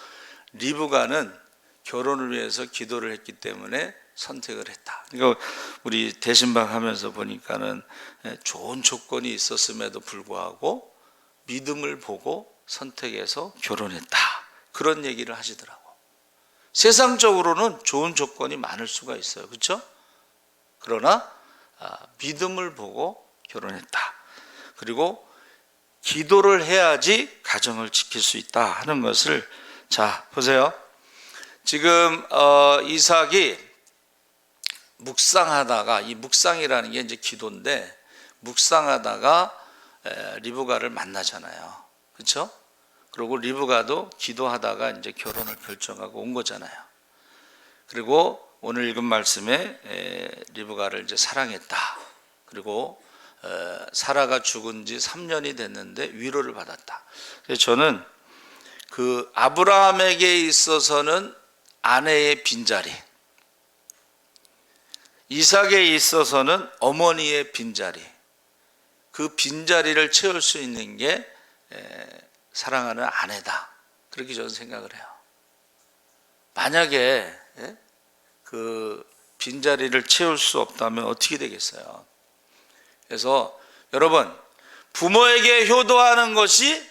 리브가는 결혼을 위해서 기도를 했기 때문에 선택을 했다. 그러니까 우리 대신방 하면서 보니까는 좋은 조건이 있었음에도 불구하고 믿음을 보고 선택해서 결혼했다. 그런 얘기를 하시더라고. 세상적으로는 좋은 조건이 많을 수가 있어요. 그렇죠? 그러나 믿음을 보고 결혼했다. 그리고 기도를 해야지 가정을 지킬 수 있다 하는 것을, 자 보세요. 지금 이삭이 묵상하다가, 이 묵상이라는 게 이제 기도인데, 묵상하다가 리브가를 만나잖아요. 그렇죠? 그리고 리브가도 기도하다가 이제 결혼을 결정하고 온 거잖아요. 그리고 오늘 읽은 말씀에 리브가를 이제 사랑했다. 그리고 사라가 죽은 지 3년이 됐는데 위로를 받았다. 그래서 저는 그 아브라함에게 있어서는 아내의 빈자리, 이삭에 있어서는 어머니의 빈자리, 그 빈자리를 채울 수 있는 게 사랑하는 아내다. 그렇게 저는 생각을 해요. 만약에 그 빈자리를 채울 수 없다면 어떻게 되겠어요? 그래서 여러분, 부모에게 효도하는 것이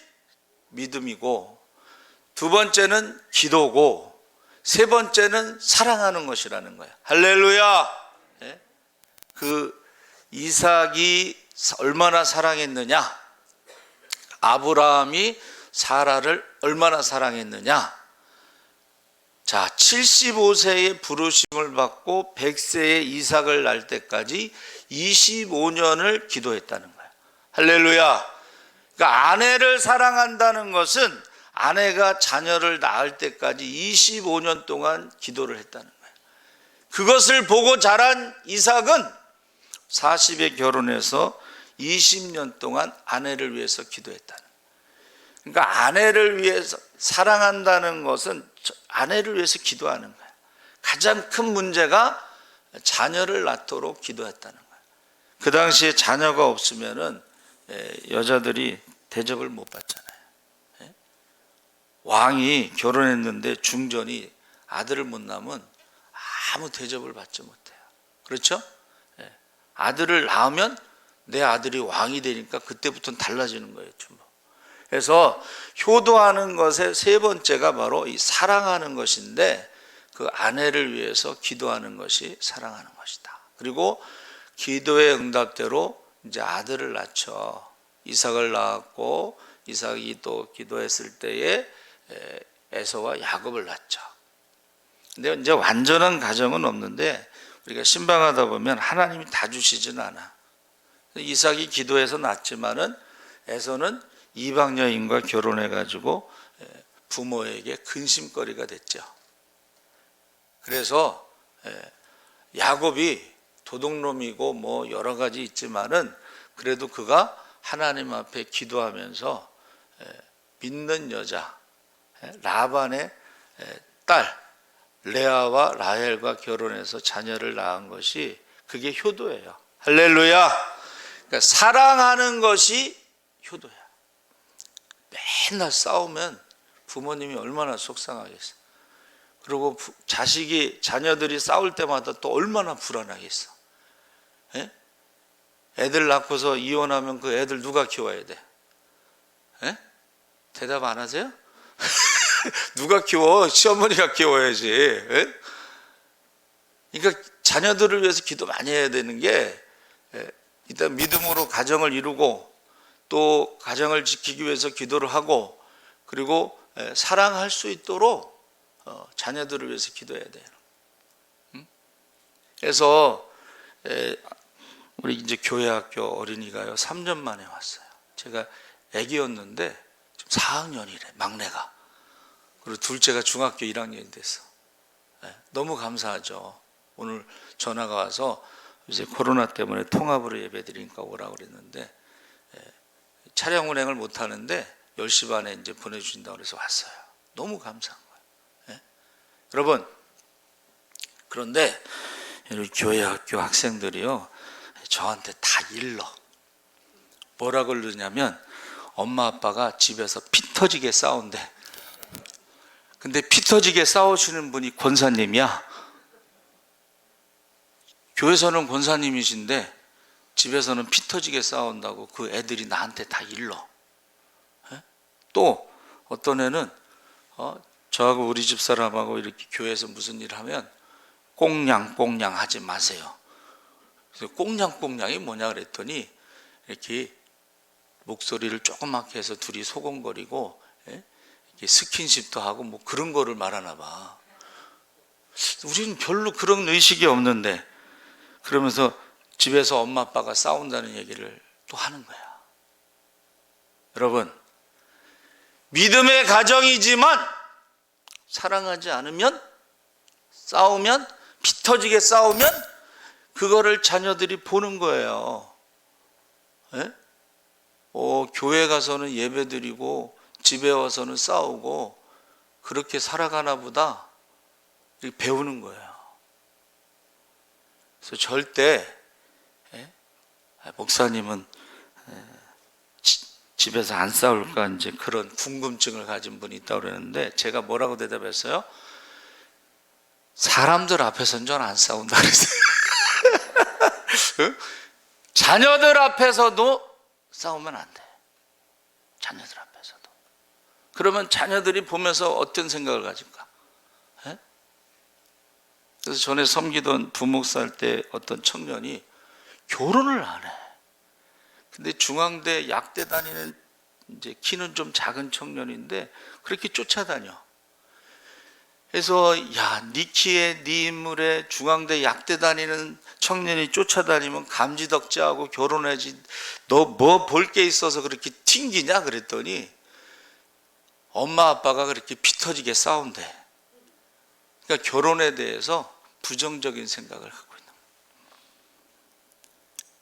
믿음이고, 두 번째는 기도고, 세 번째는 사랑하는 것이라는 거예요. 할렐루야. 그 이삭이 얼마나 사랑했느냐, 아브라함이 사라를 얼마나 사랑했느냐. 자, 75세에 부르심을 받고 100세에 이삭을 낳을 때까지 25년을 기도했다는 거예요. 할렐루야. 그러니까 아내를 사랑한다는 것은 아내가 자녀를 낳을 때까지 25년 동안 기도를 했다는 거예요. 그것을 보고 자란 이삭은 40에 결혼해서 20년 동안 아내를 위해서 기도했다는 거예요. 그러니까 아내를 위해서, 사랑한다는 것은 아내를 위해서 기도하는 거예요. 가장 큰 문제가 자녀를 낳도록 기도했다는 거예요. 그 당시에 자녀가 없으면은 여자들이 대접을 못 받잖아요. 왕이 결혼했는데 중전이 아들을 못 낳으면 아무 대접을 받지 못해요. 그렇죠? 아들을 낳으면 내 아들이 왕이 되니까 그때부터는 달라지는 거예요. 전부. 그래서 효도하는 것의 세 번째가 바로 이 사랑하는 것인데, 그 아내를 위해서 기도하는 것이 사랑하는 것이다. 그리고 기도의 응답대로 이제 아들을 낳죠. 이삭을 낳았고, 이삭이 또 기도했을 때에 에서와 야곱을 낳죠. 근데 이제 완전한 가정은 없는데, 우리가 신방하다 보면 하나님이 다 주시지는 않아. 이삭이 기도해서 낳지만은 에서는 이방 여인과 결혼해 가지고 부모에게 근심거리가 됐죠. 그래서 야곱이 도둑놈이고 뭐 여러 가지 있지만은 그래도 그가 하나님 앞에 기도하면서 믿는 여자 라반의 딸 레아와 라헬과 결혼해서 자녀를 낳은 것이, 그게 효도예요. 할렐루야. 그러니까 사랑하는 것이 효도야. 맨날 싸우면 부모님이 얼마나 속상하겠어. 그리고 자녀들이 싸울 때마다 또 얼마나 불안하겠어. 애들 낳고서 이혼하면 그 애들 누가 키워야 돼? 대답 안 하세요? 누가 키워? 시어머니가 키워야지. 그러니까 자녀들을 위해서 기도 많이 해야 되는 게, 일단 믿음으로 가정을 이루고 또 가정을 지키기 위해서 기도를 하고, 그리고 사랑할 수 있도록 자녀들을 위해서 기도해야 돼요. 그래서 우리 이제 교회학교 어린이가요 3년 만에 왔어요. 제가 아기였는데 지금 4학년이래, 막내가. 그리고 둘째가 중학교 1학년이 됐어. 너무 감사하죠. 오늘 전화가 와서 이제 코로나 때문에 통합으로 예배드리니까 오라고 그랬는데, 차량 운행을 못 하는데 10시 반에 이제 보내주신다고 그래서 왔어요. 너무 감사한 거예요. 여러분, 그런데 우리 교회 학교 학생들이요 저한테 다 일러. 뭐라 그러냐면 엄마 아빠가 집에서 피 터지게 싸운대. 근데 피 터지게 싸우시는 분이 권사님이야. 교회에서는 권사님이신데 집에서는 피 터지게 싸운다고 그 애들이 나한테 다 일러. 또 어떤 애는 저하고 우리 집 사람하고 이렇게 교회에서 무슨 일 하면 꽁냥꽁냥 하지 마세요. 그래서 꽁냥꽁냥이 뭐냐 그랬더니 이렇게 목소리를 조그맣게 해서 둘이 소곤거리고 이렇게 스킨십도 하고 뭐 그런 거를 말하나 봐. 우리는 별로 그런 의식이 없는데, 그러면서 집에서 엄마 아빠가 싸운다는 얘기를 또 하는 거야. 여러분, 믿음의 가정이지만 사랑하지 않으면, 싸우면, 피 터지게 싸우면 그거를 자녀들이 보는 거예요. 교회 가서는 예배 드리고 집에 와서는 싸우고 그렇게 살아가나 보다, 이렇게 배우는 거예요. 그래서 절대 목사님은 집에서 안 싸울까 이제 그런 궁금증을 가진 분이 있다고 그러는데, 제가 뭐라고 대답했어요? 사람들 앞에서는 전 안 싸운다 그랬어요. 자녀들 앞에서도 싸우면 안 돼. 자녀들 앞에서도. 그러면 자녀들이 보면서 어떤 생각을 가질까? 그래서 전에 섬기던 부목사 할 때 어떤 청년이 결혼을 안 해. 근데 중앙대 약대 다니는 이제 키는 좀 작은 청년인데 그렇게 쫓아다녀. 그래서 야, 네 키에 네 인물에 중앙대 약대 다니는 청년이 쫓아다니면 감지덕지하고 결혼해야지. 너 뭐 볼 게 있어서 그렇게 튕기냐 그랬더니 엄마 아빠가 그렇게 피 터지게 싸운대. 그러니까 결혼에 대해서 부정적인 생각을 갖고 있는 거예요.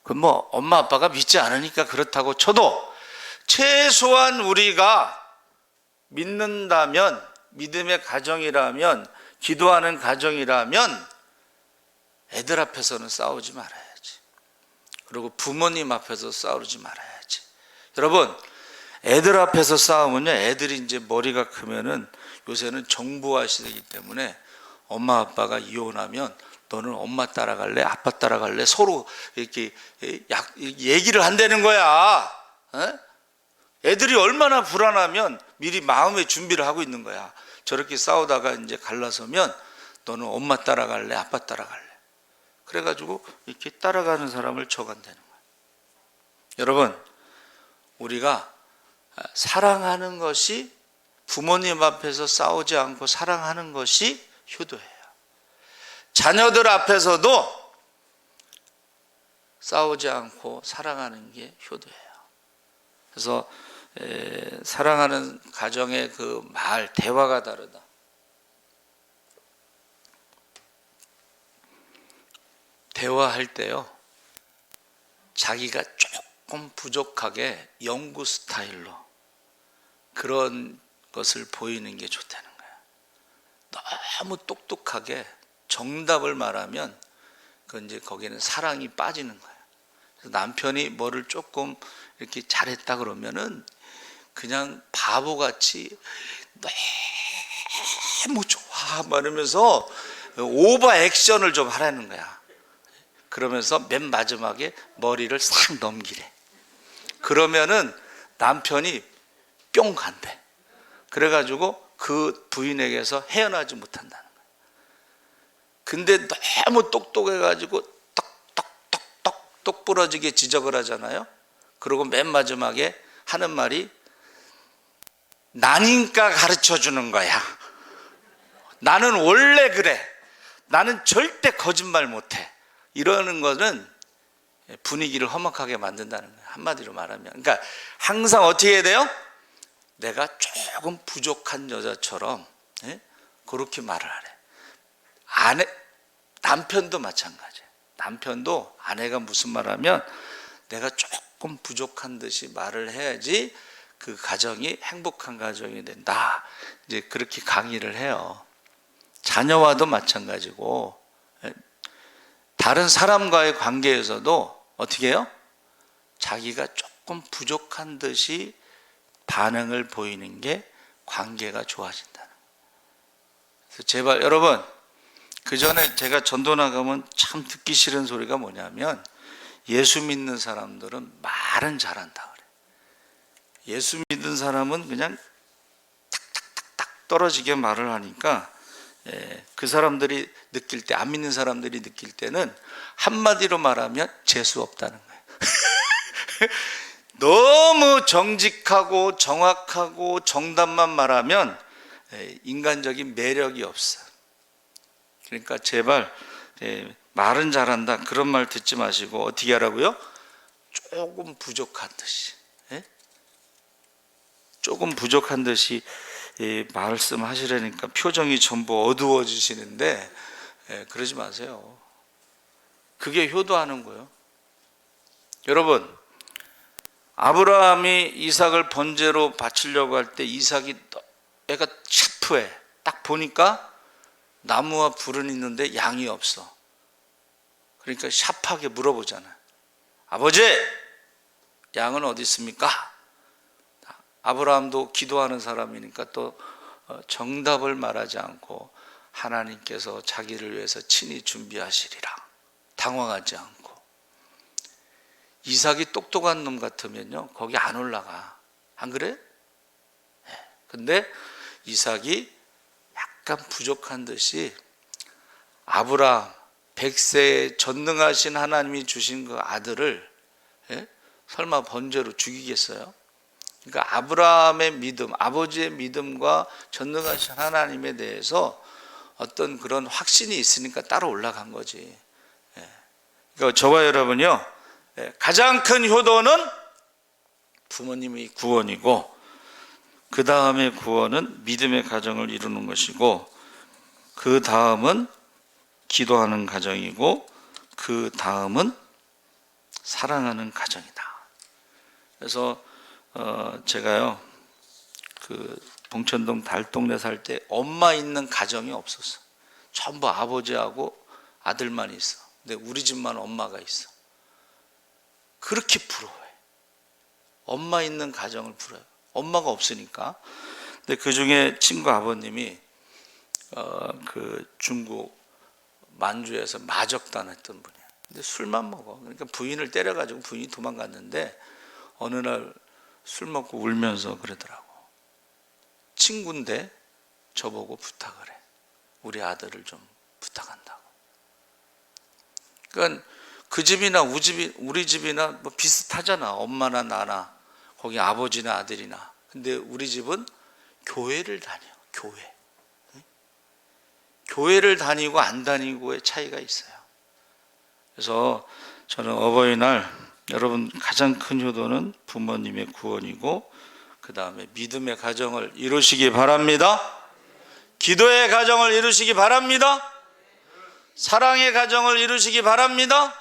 그 뭐 엄마 아빠가 믿지 않으니까 그렇다고 쳐도 최소한 우리가 믿는다면, 믿음의 가정이라면, 기도하는 가정이라면 애들 앞에서는 싸우지 말아야지. 그리고 부모님 앞에서 싸우지 말아야지. 여러분, 애들 앞에서 싸우면요, 애들이 이제 머리가 크면은 요새는 정보화 시대이기 때문에 엄마 아빠가 이혼하면 너는 엄마 따라갈래? 아빠 따라갈래? 서로 이렇게 얘기를 한다는 거야. 애들이 얼마나 불안하면 미리 마음의 준비를 하고 있는 거야. 저렇게 싸우다가 이제 갈라서면 너는 엄마 따라갈래? 아빠 따라갈래? 그래가지고 이렇게 따라가는 사람을 쳐간다는 거야. 여러분, 우리가 사랑하는 것이, 부모님 앞에서 싸우지 않고 사랑하는 것이 효도예요. 자녀들 앞에서도 싸우지 않고 사랑하는 게 효도예요. 그래서 사랑하는 가정의 그 말, 대화가 다르다. 대화할 때요, 자기가 조금 부족하게 영구 스타일로 그런 것을 보이는 게 좋다는 거야. 너무 똑똑하게 정답을 말하면 그건 이제 거기는 사랑이 빠지는 거야. 그래서 남편이 뭐를 조금 이렇게 잘했다 그러면은 그냥 바보같이 너무 좋아 말하면서 오버 액션을 좀 하라는 거야. 그러면서 맨 마지막에 머리를 싹 넘기래. 그러면은 남편이 뿅 간대. 그래가지고 그 부인에게서 헤어나지 못한다는 거야. 근데 너무 똑똑해가지고 똑 부러지게 지적을 하잖아요. 그리고 맨 마지막에 하는 말이 나니까 가르쳐 주는 거야. 나는 원래 그래. 나는 절대 거짓말 못해. 이러는 거는 분위기를 험악하게 만든다는 거예요. 한마디로 말하면. 그러니까 항상 어떻게 해야 돼요? 내가 조금 부족한 여자처럼 그렇게 말을 하래. 남편도 마찬가지예요. 남편도 아내가 무슨 말하면 내가 조금 부족한 듯이 말을 해야지 그 가정이 행복한 가정이 된다. 이제 그렇게 강의를 해요. 자녀와도 마찬가지고, 다른 사람과의 관계에서도 어떻게 해요? 자기가 조금 부족한 듯이 반응을 보이는 게 관계가 좋아진다는 거예요. 그래서 제발 여러분, 그 전에 제가 전도 나가면 참 듣기 싫은 소리가 뭐냐면, 예수 믿는 사람들은 말은 잘한다 그래. 예수 믿는 사람은 그냥 탁탁탁탁 떨어지게 말을 하니까 그 사람들이 느낄 때, 안 믿는 사람들이 느낄 때는 한마디로 말하면 재수 없다는 거예요. 너무 정직하고 정확하고 정답만 말하면 인간적인 매력이 없어. 그러니까 제발 말은 잘한다 그런 말 듣지 마시고 어떻게 하라고요? 조금 부족한 듯이, 조금 부족한 듯이 말씀하시라니까 표정이 전부 어두워지시는데 그러지 마세요. 그게 효도하는 거예요. 여러분, 아브라함이 이삭을 번제로 바치려고 할 때 이삭이 애가 샤프해. 딱 보니까 나무와 불은 있는데 양이 없어. 그러니까 샤프하게 물어보잖아요. 아버지, 양은 어디 있습니까? 아브라함도 기도하는 사람이니까 또 정답을 말하지 않고 하나님께서 자기를 위해서 친히 준비하시리라. 당황하지 않고. 이삭이 똑똑한 놈 같으면요 거기 안 올라가. 안 그래? 근데 이삭이 약간 부족한 듯이 아브라함 100세에 전능하신 하나님이 주신 그 아들을 설마 번제로 죽이겠어요? 그러니까 아브라함의 믿음, 아버지의 믿음과 전능하신 하나님에 대해서 어떤 그런 확신이 있으니까 따로 올라간 거지. 그러니까 저와 여러분요, 가장 큰 효도는 부모님의 구원이고, 그 다음에 구원은 믿음의 가정을 이루는 것이고, 그 다음은 기도하는 가정이고, 그 다음은 사랑하는 가정이다. 그래서 제가요 그 봉천동 달동네 살 때 엄마 있는 가정이 없었어. 전부 아버지하고 아들만 있어. 근데 우리 집만 엄마가 있어. 그렇게 부러워해. 엄마 있는 가정을 부러워요. 엄마가 없으니까. 근데 그 중에 친구 아버님이 그 중국 만주에서 마적단 했던 분이야. 근데 술만 먹어. 그러니까 부인을 때려가지고 부인이 도망갔는데 어느 날 술 먹고 울면서 그러더라고. 친구인데 저보고 부탁을 해. 우리 아들을 좀 부탁한다고. 그러니까 그 집이나 우리 집이나 뭐 비슷하잖아. 엄마나 나나 거기 아버지나 아들이나. 근데 우리 집은 교회를 다녀. 교회. 교회를 다니고 안 다니고의 차이가 있어요. 그래서 저는 어버이날 여러분 가장 큰 효도는 부모님의 구원이고 그 다음에 믿음의 가정을 이루시기 바랍니다. 기도의 가정을 이루시기 바랍니다. 사랑의 가정을 이루시기 바랍니다.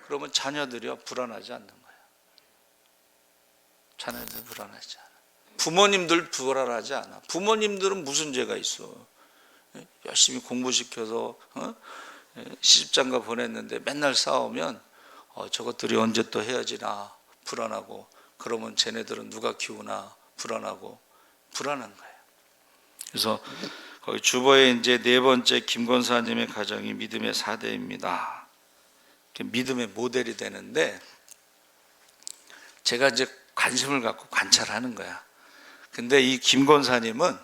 그러면 자녀들이요 불안하지 않는 거예요. 자녀들 불안하지 않아. 부모님들 불안하지 않아. 부모님들은 무슨 죄가 있어. 열심히 공부시켜서 시집장가 보냈는데 맨날 싸우면 저것들이 언제 또 헤어지나 불안하고, 그러면 쟤네들은 누가 키우나 불안하고, 불안한 거예요. 그래서 거기 주보에 이제 네 번째 김 권사님의 가정이 믿음의 4대입니다. 믿음의 모델이 되는데 제가 이제 관심을 갖고 관찰하는 거야. 근데 이 김 권사님은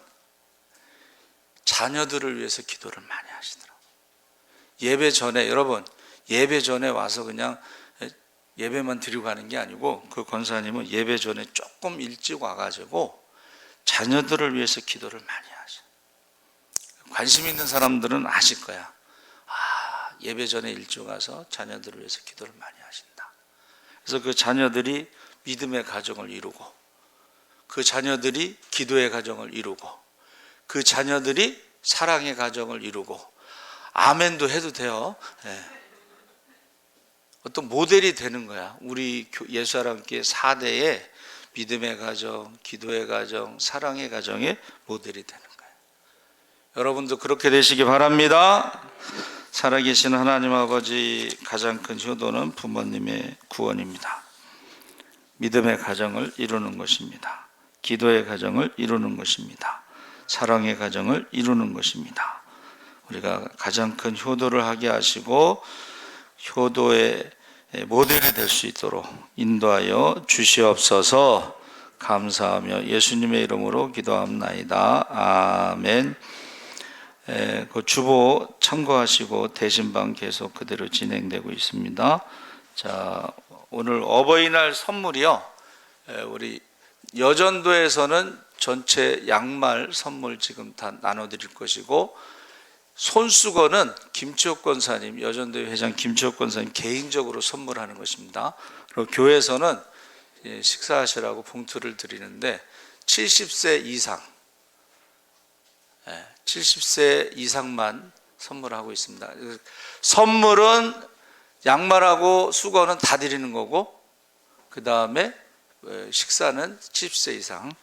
자녀들을 위해서 기도를 많이 하시더라고요. 예배 전에, 여러분 예배 전에 와서 그냥 예배만 드리고 가는 게 아니고 그 권사님은 예배 전에 조금 일찍 와가지고 자녀들을 위해서 기도를 많이 하셔. 관심 있는 사람들은 아실 거야. 예배 전에 일찍 와서 자녀들을 위해서 기도를 많이 하신다. 그래서 그 자녀들이 믿음의 가정을 이루고, 그 자녀들이 기도의 가정을 이루고, 그 자녀들이 사랑의 가정을 이루고, 아멘도 해도 돼요. 네. 어떤 모델이 되는 거야. 우리 예수사랑교회 4대의 믿음의 가정, 기도의 가정, 사랑의 가정의 모델이 되는 거예요. 여러분도 그렇게 되시기 바랍니다. 살아계신 하나님 아버지, 가장 큰 효도는 부모님의 구원입니다. 믿음의 가정을 이루는 것입니다. 기도의 가정을 이루는 것입니다. 사랑의 가정을 이루는 것입니다. 우리가 가장 큰 효도를 하게 하시고 효도의 모델이 될 수 있도록 인도하여 주시옵소서. 감사하며 예수님의 이름으로 기도합나이다. 아멘. 그 주보 참고하시고 대신방 계속 그대로 진행되고 있습니다. 자, 오늘 어버이날 선물이요. 우리 여전도에서는 전체 양말 선물 지금 다 나눠드릴 것이고, 손수건은 김치옥 권사님, 여전도회 회장 김치옥 권사님 개인적으로 선물하는 것입니다. 그리고 교회에서는 식사하시라고 봉투를 드리는데 70세 이상, 70세 이상만 선물하고 있습니다. 선물은 양말하고 수건은 다 드리는 거고, 그 다음에 식사는 70세 이상.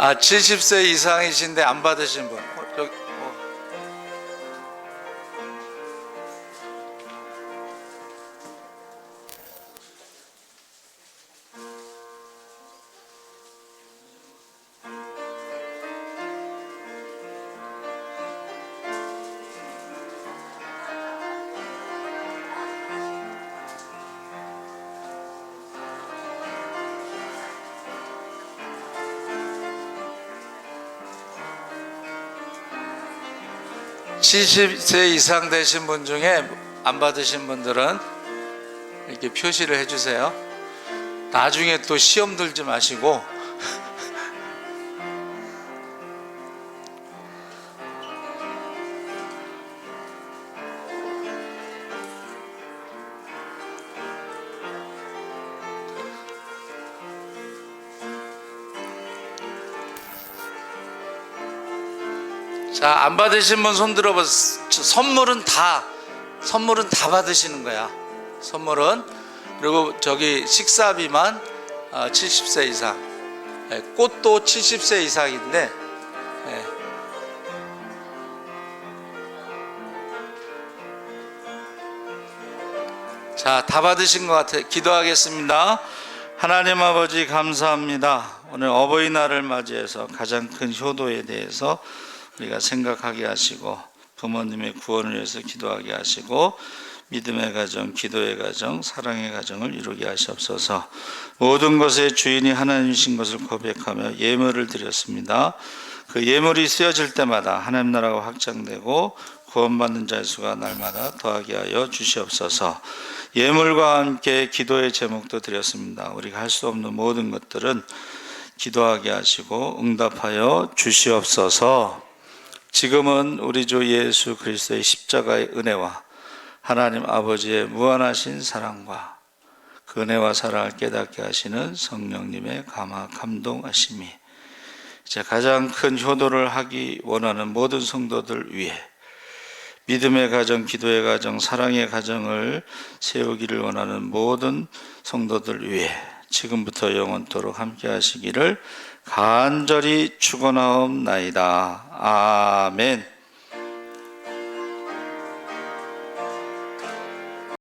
아, 70세 이상이신데 안 받으신 분. 저기, 어. 70세 이상 되신 분 중에 안 받으신 분들은 이렇게 표시를 해주세요. 나중에 또 시험 들지 마시고 자, 안 받으신 분 손 들어봐. 선물은 다 받으시는 거야. 선물은. 그리고 저기 식사비만 70세 이상. 꽃도 70세 이상인데. 자, 다 받으신 것 같아요. 기도하겠습니다. 하나님 아버지 감사합니다. 오늘 어버이날을 맞이해서 가장 큰 효도에 대해서 우리가 생각하게 하시고 부모님의 구원을 위해서 기도하게 하시고 믿음의 가정, 기도의 가정, 사랑의 가정을 이루게 하시옵소서. 모든 것의 주인이 하나님이신 것을 고백하며 예물을 드렸습니다. 그 예물이 쓰여질 때마다 하나님 나라가 확장되고 구원받는 자의 수가 날마다 더하게 하여 주시옵소서. 예물과 함께 기도의 제목도 드렸습니다. 우리가 할 수 없는 모든 것들은 기도하게 하시고 응답하여 주시옵소서. 지금은 우리 주 예수 그리스도의 십자가의 은혜와 하나님 아버지의 무한하신 사랑과 그 은혜와 사랑을 깨닫게 하시는 성령님의 감화 감동하심이 이제 가장 큰 효도를 하기 원하는 모든 성도들 위해 믿음의 가정, 기도의 가정, 사랑의 가정을 세우기를 원하는 모든 성도들 위해 지금부터 영원토록 함께 하시기를 간절히 축원하옵나이다. 아멘.